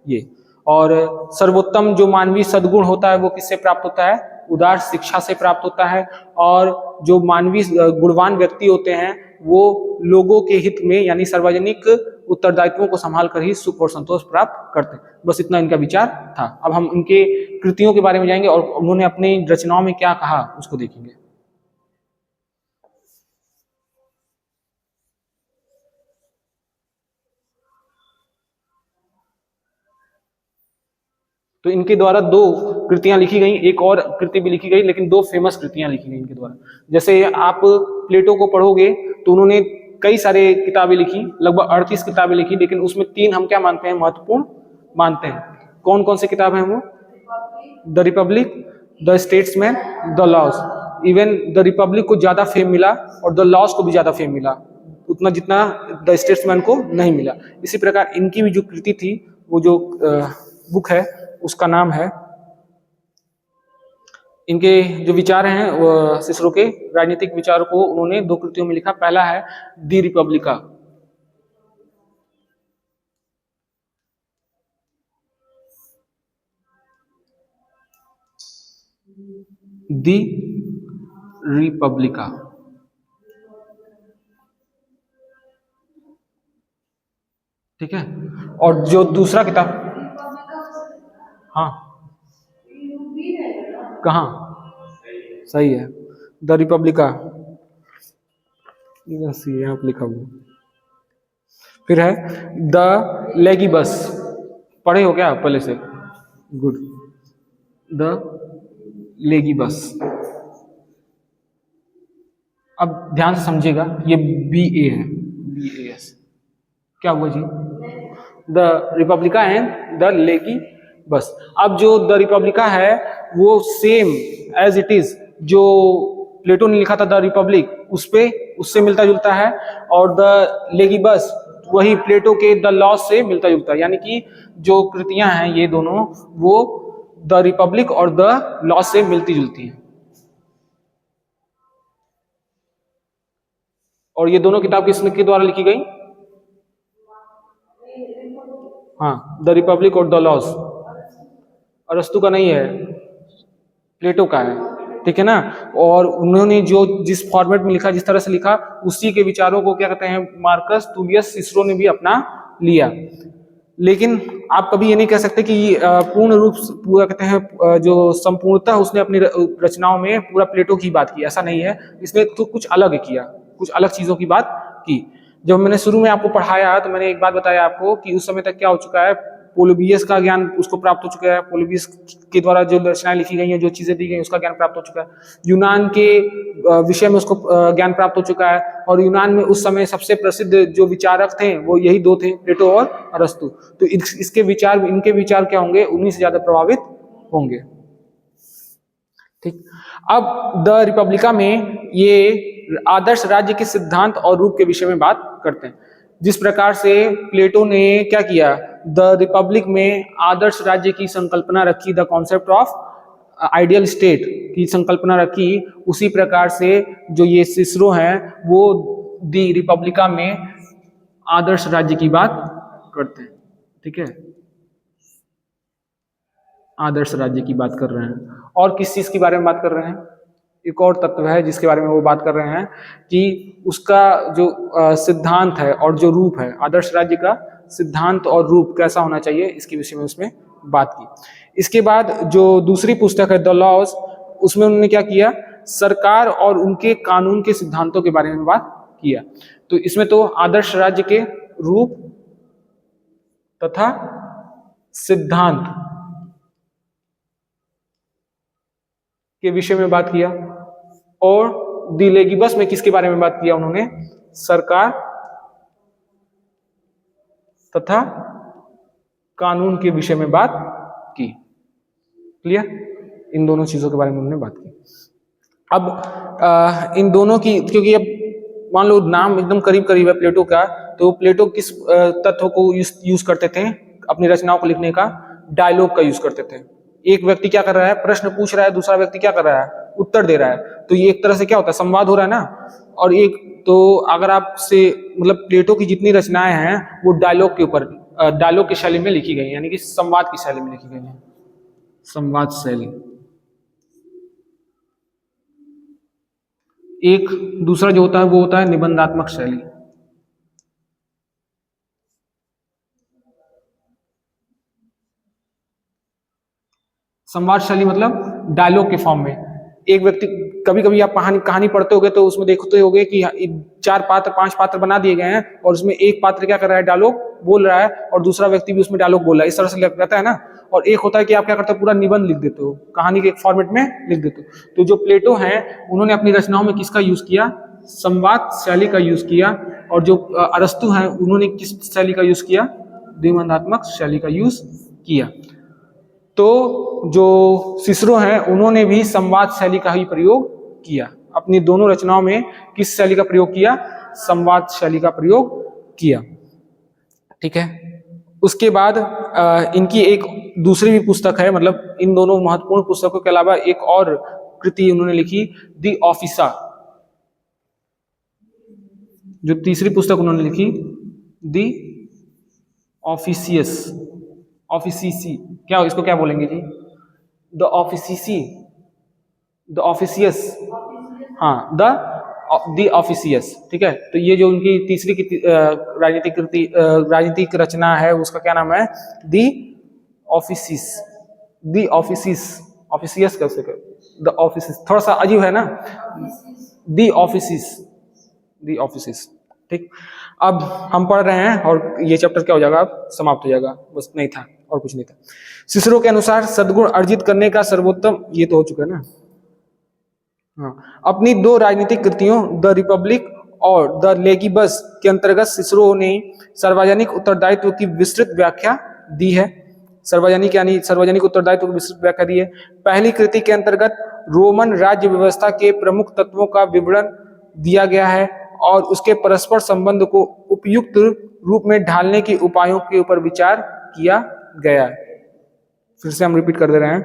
ये और सर्वोत्तम जो मानवीय सद्गुण होता है वो किससे प्राप्त होता है? उदार शिक्षा से प्राप्त होता है। और जो मानवीय गुणवान व्यक्ति होते हैं वो लोगों के हित में यानी सार्वजनिक उत्तरदायित्वों को संभाल कर ही सुख और संतोष प्राप्त करते हैं। बस इतना इनका विचार था। अब हम इनके कृतियों के बारे में जाएंगे और उन्होंने अपनी रचनाओं में क्या कहा उसको देखेंगे। तो इनके द्वारा दो कृतियां लिखी गई, एक और कृति भी लिखी गई, लेकिन दो फेमस कृतियां लिखी गई इनके द्वारा। जैसे आप प्लेटो को पढ़ोगे तो उन्होंने कई सारे किताबें लिखी, लगभग 38 किताबें लिखी, लेकिन उसमें 3 हम क्या मानते हैं, महत्वपूर्ण मानते हैं। कौन कौन सी किताब है वो? The republic, the statesman, the laws. Even the republic को ज्यादा फेम मिला और द लॉज को भी ज्यादा फेम मिला, उतना जितना द स्टेट्समैन को नहीं मिला। इसी प्रकार इनकी भी जो कृति थी, वो जो बुक है उसका नाम है इनके जो विचार हैं सिसरो के राजनीतिक विचार को उन्होंने दो कृतियों में लिखा। पहला है दी रिपब्लिका, दी रिपब्लिका, ठीक है। और जो दूसरा किताब, हाँ कहाँ, सही है, द रिपब्लिका, यहाँ पे लिखा हुआ। फिर है द लेगीबस, पढ़े हो क्या पहले से? Good, the Legibus. अब ध्यान से समझिएगा, ये बी ए है, BAS क्या हुआ जी? द रिपब्लिका एंड द लेगी बस। अब जो द रिपब्लिका है वो सेम एज इट इज जो प्लेटो ने लिखा था द रिपब्लिक, उससे मिलता जुलता है, और द लेगी बस वही प्लेटो के द लॉ से मिलता जुलता है। यानी कि जो कृतियां हैं ये दोनों वो द रिपब्लिक और द लॉ से मिलती जुलती हैं। और ये दोनों किताब किसके द्वारा लिखी गई? हाँ, द रिपब्लिक और द लॉज, अरस्तु का नहीं है, प्लेटो का है, ठीक है ना। और उन्होंने जो जिस फॉर्मेट में लिखा, जिस तरह से लिखा, उसी के विचारों को क्या कहते हैं, मार्कस तुलियस सिसरो ने भी अपना लिया। लेकिन आप कभी ये नहीं कह सकते कि पूर्ण रूप पूरा कहते हैं जो संपूर्णता उसने अपनी रचनाओं में पूरा प्लेटो की बात की, ऐसा नहीं है। इसने तो कुछ अलग किया, कुछ अलग चीजों की बात की। जब मैंने शुरू में आपको पढ़ाया तो मैंने एक बात बताया आपको कि उस समय तक क्या हो चुका है, पोलिबियस का ज्ञान उसको प्राप्त हो चुका है, पोलिबियस के द्वारा जो रचनाएं लिखी गई हैं, जो चीजें दी गई उसका ज्ञान प्राप्त हो चुका है, यूनान के विषय में उसको ज्ञान प्राप्त हो चुका है। और यूनान में उस समय सबसे प्रसिद्ध जो विचारक थे वो यही दो थे, प्लेटो और अरस्तु। तो इनके विचार क्या होंगे, उन्हीं से ज्यादा प्रभावित होंगे, ठीक। अब द रिपब्लिका में ये आदर्श राज्य के सिद्धांत और रूप के विषय में बात करते हैं। जिस प्रकार से प्लेटो ने क्या किया, द रिपब्लिक में आदर्श राज्य की संकल्पना रखी, the concept of ideal state की संकल्पना रखी, उसी प्रकार से जो ये सिसरो हैं वो द रिपब्लिका में आदर्श राज्य की बात करते हैं, ठीक है, आदर्श राज्य की बात कर रहे हैं। और किस चीज के बारे में बात कर रहे हैं, एक और तत्व है जिसके बारे में वो बात कर रहे हैं कि उसका जो सिद्धांत है और जो रूप है, आदर्श राज्य का सिद्धांत और रूप कैसा होना चाहिए, इसके विषय में उसमें बात की। इसके बाद जो दूसरी पुस्तक है द लॉज, उसमें उन्होंने क्या किया, सरकार और उनके कानून के सिद्धांतों के बारे में बात किया। तो इसमें तो आदर्श राज्य के रूप तथा सिद्धांत के विषय में बात किया। और द लेगीबस में किसके बारे में बात किया उन्होंने, सरकार तथा कानून के विषय में बात की। क्लियर, इन दोनों चीजों के बारे में उन्होंने बात की। अब इन दोनों की, क्योंकि अब मान लो नाम एकदम करीब करीब है प्लेटो का, तो प्लेटो किस तत्व को यूज करते थे अपनी रचनाओं को लिखने का, डायलॉग का यूज करते थे। एक व्यक्ति क्या कर रहा है, प्रश्न पूछ रहा है, दूसरा व्यक्ति क्या कर रहा है, उत्तर दे रहा है, तो ये एक तरह से क्या होता है, संवाद हो रहा है ना। और एक तो अगर आपसे मतलब प्लेटो की जितनी रचनाएं हैं वो डायलॉग के ऊपर, डायलॉग की शैली में लिखी गई है, यानी कि संवाद की शैली में लिखी गई है, संवाद शैली। एक दूसरा जो होता है वो होता है निबंधात्मक शैली। संवाद शैली मतलब डायलॉग के फॉर्म में एक व्यक्ति, कभी कभी आप कहानी पढ़ते होगे तो उसमें देखते होगे कि 4 पात्र 5 पात्र बना दिए गए हैं और उसमें एक पात्र क्या कर रहा है, डायलॉग बोल रहा है, और दूसरा व्यक्ति भी उसमें डायलॉग बोल रहा है, इस तरह से रहता है ना। और एक होता है कि आप क्या करते हो, पूरा निबंध लिख देते हो, कहानी के एक फॉर्मेट में लिख देते हो। तो जो प्लेटो है उन्होंने अपनी रचनाओं में किसका यूज किया, संवाद शैली का यूज किया। और जो अरस्तु है उन्होंने किस शैली का यूज किया, द्विमंधात्मक शैली का यूज किया। तो जो सिसरो हैं उन्होंने भी संवाद शैली का ही प्रयोग किया अपनी दोनों रचनाओं में। किस शैली का प्रयोग किया, संवाद शैली का प्रयोग किया, ठीक है। उसके बाद इनकी एक दूसरी भी पुस्तक है, मतलब इन दोनों महत्वपूर्ण पुस्तकों के अलावा एक और कृति उन्होंने लिखी, दी ऑफिसा। जो तीसरी पुस्तक उन्होंने लिखी, दी ऑफिसियस, ऑफिसीसी, क्या इसको क्या बोलेंगे जी? द ऑफिसीसी, द ऑफिसियस, हाँ, द ऑफिसियस। ठीक है, तो ये जो उनकी तीसरी राजनीतिक कृति, राजनीतिक रचना है, उसका क्या नाम है? दी ऑफिसिस, दी ऑफिसिस, ऑफिसियस कैसे कर, द ऑफिसिस थोड़ा सा अजीब है ना, दी ऑफिसिस, दी ऑफिसिस। ठीक, अब हम पढ़ रहे हैं और ये चैप्टर क्या हो जाएगा, अब समाप्त हो जाएगा, बस नहीं था और कुछ नहीं था। सिसरो के अनुसार सद्गुण अर्जित करने का सर्वोत्तम, ये तो हो चुका है ना, हाँ, अपनी दो राजनीतिक कृतियों द रिपब्लिक और द लेगिबस के अंतर्गत सिसरो ने सार्वजनिक उत्तरदायित्व की विस्तृत व्याख्या दी है। सार्वजनिक यानी सार्वजनिक उत्तरदायित्व की विस्तृत व्याख्या दी है। पहली कृति के अंतर्गत रोमन राज्य व्यवस्था के प्रमुख तत्वों का विवरण दिया गया है और उसके परस्पर संबंध को उपयुक्त रूप में ढालने के उपायों के ऊपर विचार किया गया है। फिर से हम रिपीट कर दे रहे हैं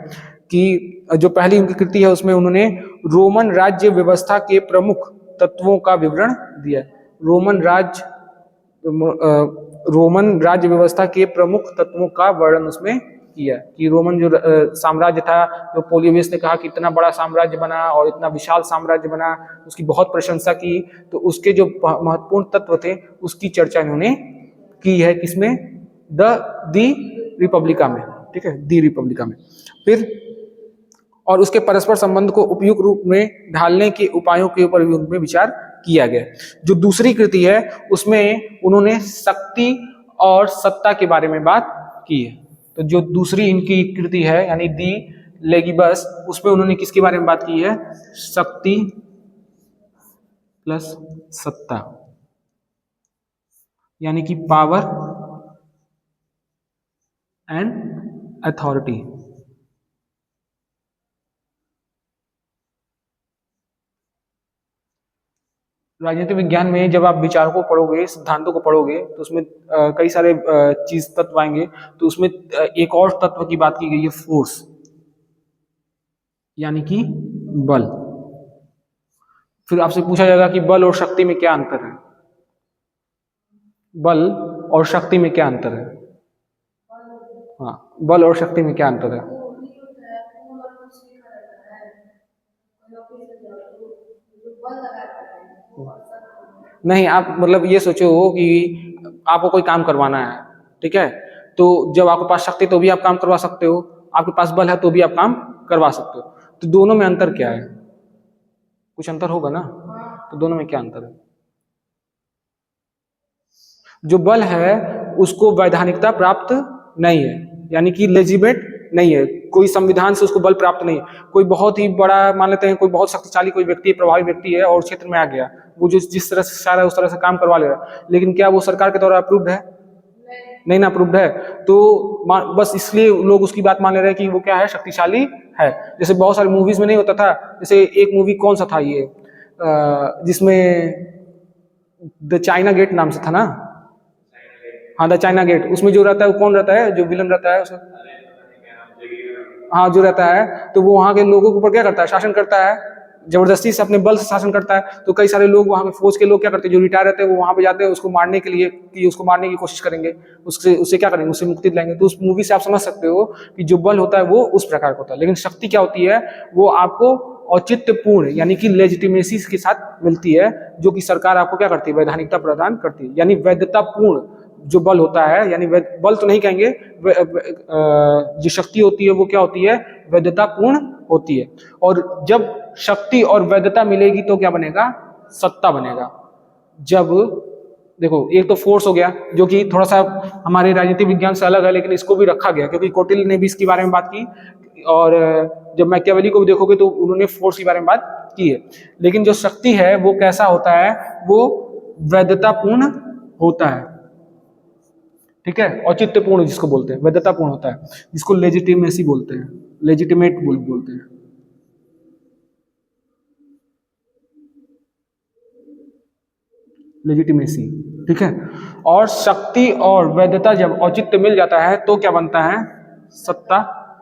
कि जो पहली उनकी कृति है उसमें उन्होंने रोमन राज्य व्यवस्था के प्रमुख तत्वों का विवरण दिया है। रोमन राज्य व्यवस्था के प्रमुख तत्वों का वर्णन उसमें किया कि रोमन जो साम्राज्य था, जो पोलियोबियस ने कहा कि इतना बड़ा साम्राज्य बना और इतना विशाल साम्राज्य बना, उसकी बहुत प्रशंसा की, तो उसके जो महत्वपूर्ण तत्व थे उसकी चर्चा इन्होंने की है, किसमें? दी रिपब्लिका में। ठीक है, दी रिपब्लिका में। फिर और उसके परस्पर संबंध को उपयुक्त रूप में ढालने के उपायों के ऊपर भी उनमें विचार किया गया। जो दूसरी कृति है उसमें उन्होंने शक्ति और सत्ता के बारे में बात की है। तो जो दूसरी इनकी कृति है यानी दी लेगिबस, उसमें उन्होंने किसके बारे में बात की है? शक्ति प्लस सत्ता, यानी कि पावर एंड अथॉरिटी। राजनीतिक विज्ञान में जब आप विचारों को पढ़ोगे, सिद्धांतों को पढ़ोगे, तो उसमें कई सारे चीज तत्व आएंगे। तो उसमें एक और तत्व की बात की गई है, फोर्स, यानी कि बल। फिर आपसे पूछा जाएगा कि बल और शक्ति में क्या अंतर है? बल और शक्ति में क्या अंतर है? हाँ, बल और शक्ति में क्या अंतर है? नहीं, आप मतलब ये सोचो कि आपको कोई काम करवाना है, ठीक है, तो जब आपके पास शक्ति तो भी आप काम करवा सकते हो, आपके पास बल है तो भी आप काम करवा सकते हो। तो दोनों में अंतर क्या है? कुछ अंतर होगा ना, तो दोनों में क्या अंतर है? जो बल है उसको वैधानिकता प्राप्त नहीं है, यानी कि लेजिमेट नहीं है, कोई संविधान से उसको बल प्राप्त नहीं है। कोई बहुत ही बड़ा, मान लेते हैं कोई बहुत शक्तिशाली कोई व्यक्ति, प्रभावी व्यक्ति है और क्षेत्र में आ गया, वो जो जिस तरह से चाह रहा है उस तरह से काम करवा ले रहा है, लेकिन क्या वो सरकार के द्वारा अप्रूव्ड है? नहीं ना अप्रूव्ड है। तो बस इसलिए लोग उसकी बात मान ले रहे हैं कि वो क्या है, शक्तिशाली है। जैसे बहुत सारी मूवीज में नहीं होता था, जैसे एक मूवी कौन सा था ये, जिसमें द चाइना गेट नाम से था ना, हाँ द चाइना गेट, उसमें जो रहता है वो कौन रहता है, जो विलन रहता है उसमें, हाँ जो रहता है, तो वो वहाँ के लोगों के ऊपर क्या करता है, शासन करता है, जबरदस्ती से अपने बल से शासन करता है। तो कई सारे लोग वहाँ पे, फौज के लोग क्या करते हैं, जो रिटायर रहते हैं वो वहाँ पे जाते हैं उसको मारने के लिए, कि उसको मारने की कोशिश करेंगे, उससे क्या करेंगे, उससे मुक्ति दिलाएंगे। तो उस मूवी से आप समझ सकते हो कि जो बल होता है वो उस प्रकार का होता है, लेकिन शक्ति क्या होती है, वो आपको औचित्यपूर्ण यानी कि लेजिटिमेसी के साथ मिलती है, जो कि सरकार आपको क्या करती है, वैधानिकता प्रदान करती है, यानी वैधतापूर्ण जो बल होता है, यानी बल तो नहीं कहेंगे, जो शक्ति होती है वो क्या होती है, वैधतापूर्ण होती है। और जब शक्ति और वैधता मिलेगी तो क्या बनेगा, सत्ता बनेगा। जब देखो, एक तो फोर्स हो गया जो कि थोड़ा सा हमारे राजनीतिक विज्ञान से अलग है, लेकिन इसको भी रखा गया क्योंकि कौटिल्य ने भी इसके बारे में बात की, और जब मैकियावेली को भी देखोगे तो उन्होंने फोर्स के बारे में बात की है। लेकिन जो शक्ति है वो कैसा होता है, वो वैधतापूर्ण होता है, ठीक है, औचित्यपूर्ण जिसको बोलते हैं, वैधतापूर्ण होता है, जिसको लेजिटिमेसी बोलते हैं, लेजिटिमेट बोलते हैं। लेजिटिमेसी ठीक है। और शक्ति और वैधता जब औचित्य मिल जाता है तो क्या बनता है, सत्ता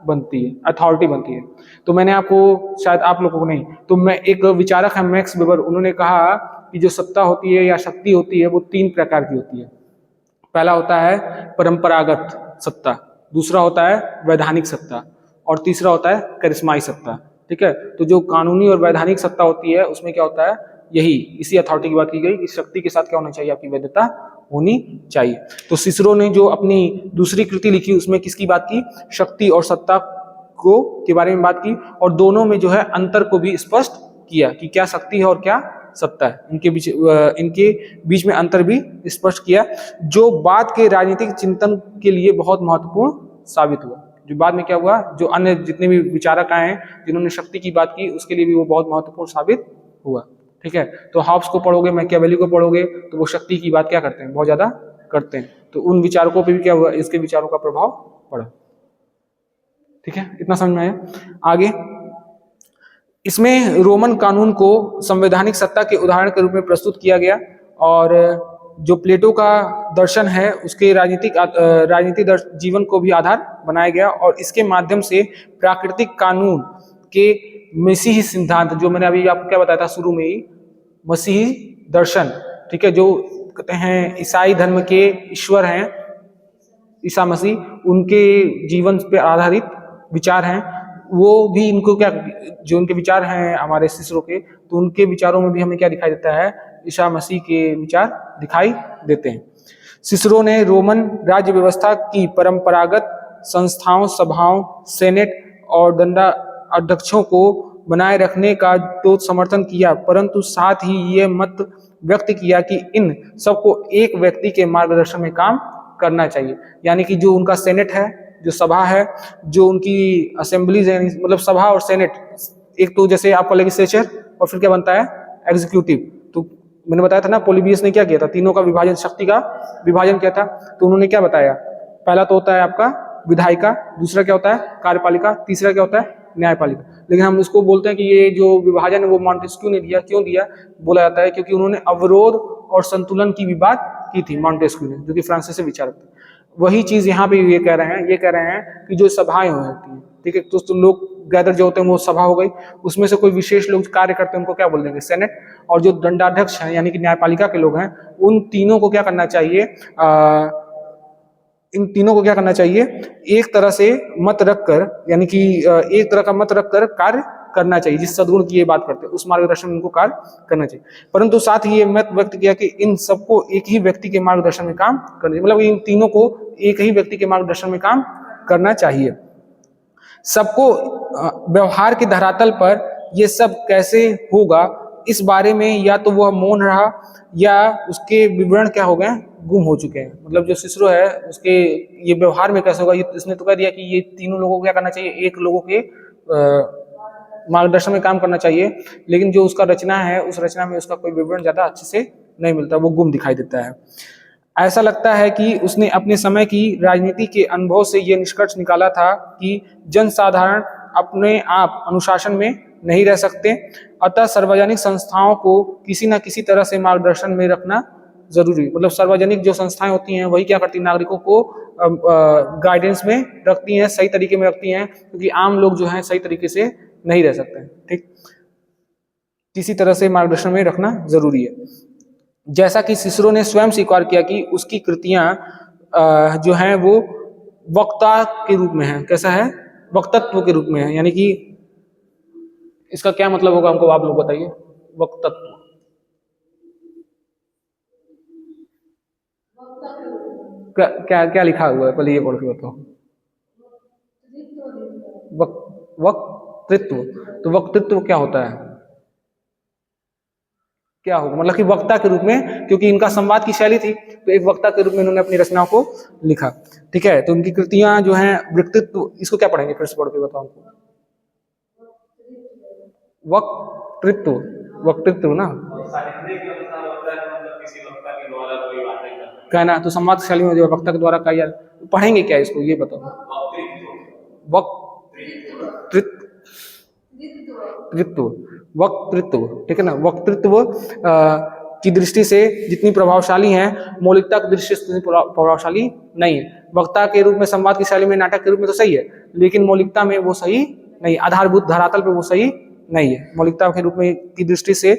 बनती है, अथॉरिटी बनती है। तो मैंने आपको, शायद आप लोगों को नहीं, तो मैं एक विचारक है मैक्स वेबर, उन्होंने कहा कि जो सत्ता होती है या शक्ति होती है वो 3 प्रकार की होती है। पहला होता है परंपरागत सत्ता, दूसरा होता है वैधानिक सत्ता, और तीसरा होता है करिश्माई सत्ता। ठीक है। तो जो कानूनी और वैधानिक सत्ता होती है उसमें क्या होता है, यही इसी अथॉरिटी की बात की गई कि शक्ति के साथ क्या होना चाहिए, आपकी वैधता होनी चाहिए। तो सिसरो ने जो अपनी दूसरी कृति लिखी उसमें किसकी बात की, शक्ति और सत्ता को के बारे में बात की, और दोनों में जो है अंतर को भी स्पष्ट किया कि क्या शक्ति है और क्या सत्ता है, इनके बीच में अंतर भी स्पष्ट किया, जो बाद के राजनीतिक चिंतन के लिए बहुत महत्वपूर्ण साबित हुआ। जो बाद में क्या हुआ, जो अन्य जितने भी विचारक आए हैं जिन्होंने शक्ति की बात की उसके लिए भी वो बहुत महत्वपूर्ण साबित हुआ। ठीक है। तो हॉब्स को पढ़ोगे, मैकियावेली को पढ़ोगे तो वो शक्ति की बात क्या करते हैं, बहुत ज्यादा करते हैं। तो उन विचारकों पर भी क्या हुआ, इसके विचारों का प्रभाव पड़ा। ठीक है, इतना समझ में आया। आगे इसमें रोमन कानून को संवैधानिक सत्ता के उदाहरण के रूप में प्रस्तुत किया गया, और जो प्लेटो का दर्शन है उसके राजनीतिक जीवन को भी आधार बनाया गया, और इसके माध्यम से प्राकृतिक कानून के मसीही सिद्धांत, जो मैंने अभी आपको क्या बताया था शुरू में ही, मसीही दर्शन, ठीक है, जो कहते हैं ईसाई धर्म के ईश्वर हैं ईसा मसीह, उनके जीवन पे आधारित विचार हैं, वो भी इनको क्या, जो उनके विचार हैं हमारे सिसरो के, तो उनके विचारों में भी हमें क्या दिखाई देता है, ईसा मसीह के विचार दिखाई देते हैं। सिसरो ने रोमन राज्य व्यवस्था की परंपरागत संस्थाओं, सभाओं, सेनेट और दंडा अध्यक्षों को बनाए रखने का तो समर्थन किया, परंतु साथ ही ये मत व्यक्त किया कि इन सबको एक व्यक्ति के मार्गदर्शन में काम करना चाहिए। यानी कि जो उनका सेनेट है, जो सभा है, जो उनकी असेंबलीज है, मतलब सभा और सेनेट, एक तो जैसे आपका लेजिस्लेचर और फिर क्या बनता है, एग्जीक्यूटिव। तो मैंने बताया था ना, पोलिबियस ने क्या किया था, तीनों का विभाजन, शक्ति का विभाजन किया था। तो उन्होंने क्या बताया, पहला तो होता है आपका विधायिका, दूसरा क्या होता है कार्यपालिका, तीसरा क्या होता है न्यायपालिका। लेकिन हम इसको बोलते हैं कि ये जो विभाजन है वो मॉन्टेस्क्यू ने दिया। क्यों दिया, बोला जाता है क्योंकि उन्होंने अवरोध और संतुलन की भी बात की थी मॉन्टेस्क्यू ने, जो कि फ्रांसीसी विचारक थे। वही चीज यहाँ पे ये कह रहे हैं कि जो सभाएं होती हैं, ठीक है, तो लोग गैदर जो होते हैं वो सभा हो गई, उसमें से कोई विशेष लोग कार्य करते हैं उनको क्या बोल देंगे, सेनेट। और जो दंडाध्यक्ष हैं यानी कि न्यायपालिका के लोग हैं, उन तीनों को क्या करना चाहिए, इन तीनों को क्या करना चाहिए, एक तरह से मत रखकर, यानी कि एक तरह का मत रखकर कार्य करना चाहिए। जिस सद्गुण की ये बात करते हैं उस मार्गदर्शन में उनको कार्य करना चाहिए। परंतु साथ ही ये मत व्यक्त किया कि इन सबको एक ही व्यक्ति के मार्गदर्शन में काम करना चाहिए, मतलब इन तीनों को एक ही व्यक्ति के मार्गदर्शन में काम करना चाहिए। सबको व्यवहार के धरातल पर ये सब कैसे होगा, इस बारे में या तो वह मौन रहा या उसके विवरण क्या हो गए, गुम हो चुके हैं। मतलब जो सिसरो है उसके ये व्यवहार में कैसे होगा, इसने तो कह दिया कि ये तीनों लोगों को क्या करना चाहिए, एक लोगों के मार्गदर्शन में काम करना चाहिए, लेकिन जो उसका रचना है उस रचना में उसका कोई विवरण ज्यादा अच्छे से नहीं मिलता, वो गुम दिखाई देता है। ऐसा लगता है कि उसने अपने समय की राजनीति के अनुभव से यह निष्कर्ष निकाला था कि जनसाधारण अपने आप अनुशासन में नहीं रह सकते, अतः सार्वजनिक संस्थाओं को किसी न किसी तरह से मार्गदर्शन में रखना जरूरी। मतलब सार्वजनिक जो संस्थाएं होती हैं वही क्या करती हैं, नागरिकों को गाइडेंस में रखती हैं, सही तरीके में रखती हैं, क्योंकि आम लोग जो हैं सही तरीके से नहीं रह सकते हैं। ठीक, किसी तरह से मार्गदर्शन में रखना जरूरी है। जैसा कि सिसरो ने स्वयं स्वीकार किया कि उसकी कृतियां जो हैं वो वक्ता के रूप में है। कैसा है, वक्तत्व के रूप में है। यानी कि इसका क्या मतलब होगा हमको आप लोग बताइए, वक्तत्व क्या क्या लिखा हुआ है, पहले ये पढ़ के बताओ। वक्तृत्व, तो वक्तृत्व क्या होता है, क्या होगा, मतलब कि वक्ता के रूप में, क्योंकि इनका संवाद की शैली थी तो एक वक्ता के रूप में इन्होंने अपनी रचनाओं को लिखा। ठीक है, तो उनकी कृतियां जो हैं वक्तृत्व, इसको क्या पढ़ेंगे, फिर से पढ़ के बताओ हमको। वक्तृत्व, वक्तृत्व ना कहना, तो संवाद शैली में जो वक्ता के द्वारा कहा, पढ़ेंगे क्या इसको, ये बताओ। वक्तृत्व, वक्तृत्व, ठीक है ना, वक्तृत्व की दृष्टि से जितनी प्रभावशाली हैं, मौलिकता की दृष्टि से उतनी प्रभावशाली नहीं है। वक्ता के रूप में, संवाद की शैली में, नाटक के रूप में तो सही है, लेकिन मौलिकता में वो सही नहीं, आधारभूत धरातल पे वो सही नहीं है। मौलिकता के रूप में की दृष्टि से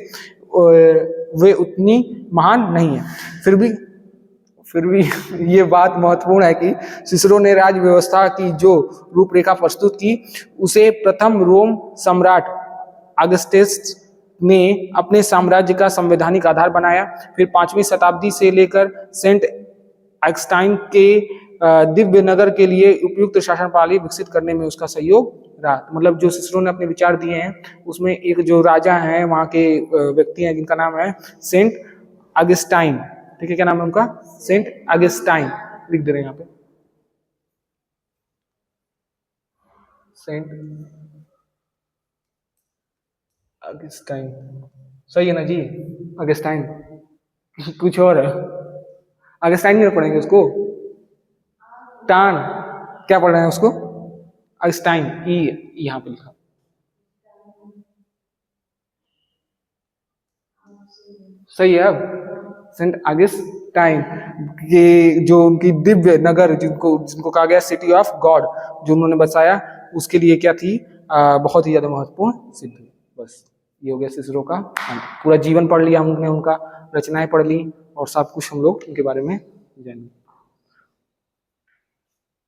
वे उतनी महान नहीं है। फिर भी ये बात महत्वपूर्ण है कि सिसरो ने राज्य व्यवस्था की जो रूपरेखा प्रस्तुत की उसे प्रथम रोम सम्राट अगस्टस ने अपने साम्राज्य का संवैधानिक आधार बनाया। फिर 5वीं शताब्दी से लेकर सेंट ऑगस्टाइन के दिव्य नगर के लिए उपयुक्त शासन प्रणाली विकसित करने में उसका सहयोग रहा। मतलब जो सिसरो ने अपने विचार दिए हैं उसमें एक जो राजा हैं वहाँ के व्यक्ति हैं जिनका नाम है सेंट ऑगस्टाइन, ठीक है, क्या नाम है उनका, सेंट ऑगस्टाइन, लिख दे रहे हैं यहाँ पे, सेंट ऑगस्टाइन, सही है ना जी, ऑगस्टाइन, कुछ और है, ऑगस्टाइन नहीं पढ़ेंगे उसको, टान, क्या पढ़ रहे हैं उसको, ऑगस्टाइन, ई यहाँ पे लिखा, सही है। अब सेंट ऑगस्टाइन के जो उनकी दिव्य नगर जिनको कहा गया सिटी ऑफ गॉड जो उन्होंने बसाया, उसके लिए क्या थी, बहुत ही ज्यादा महत्वपूर्ण सिद्ध हुई। बस ये हो गया सिसरो का, पूरा जीवन पढ़ लिया हमने, उनका रचनाएं पढ़ ली और सब कुछ हम लोग उनके बारे में जान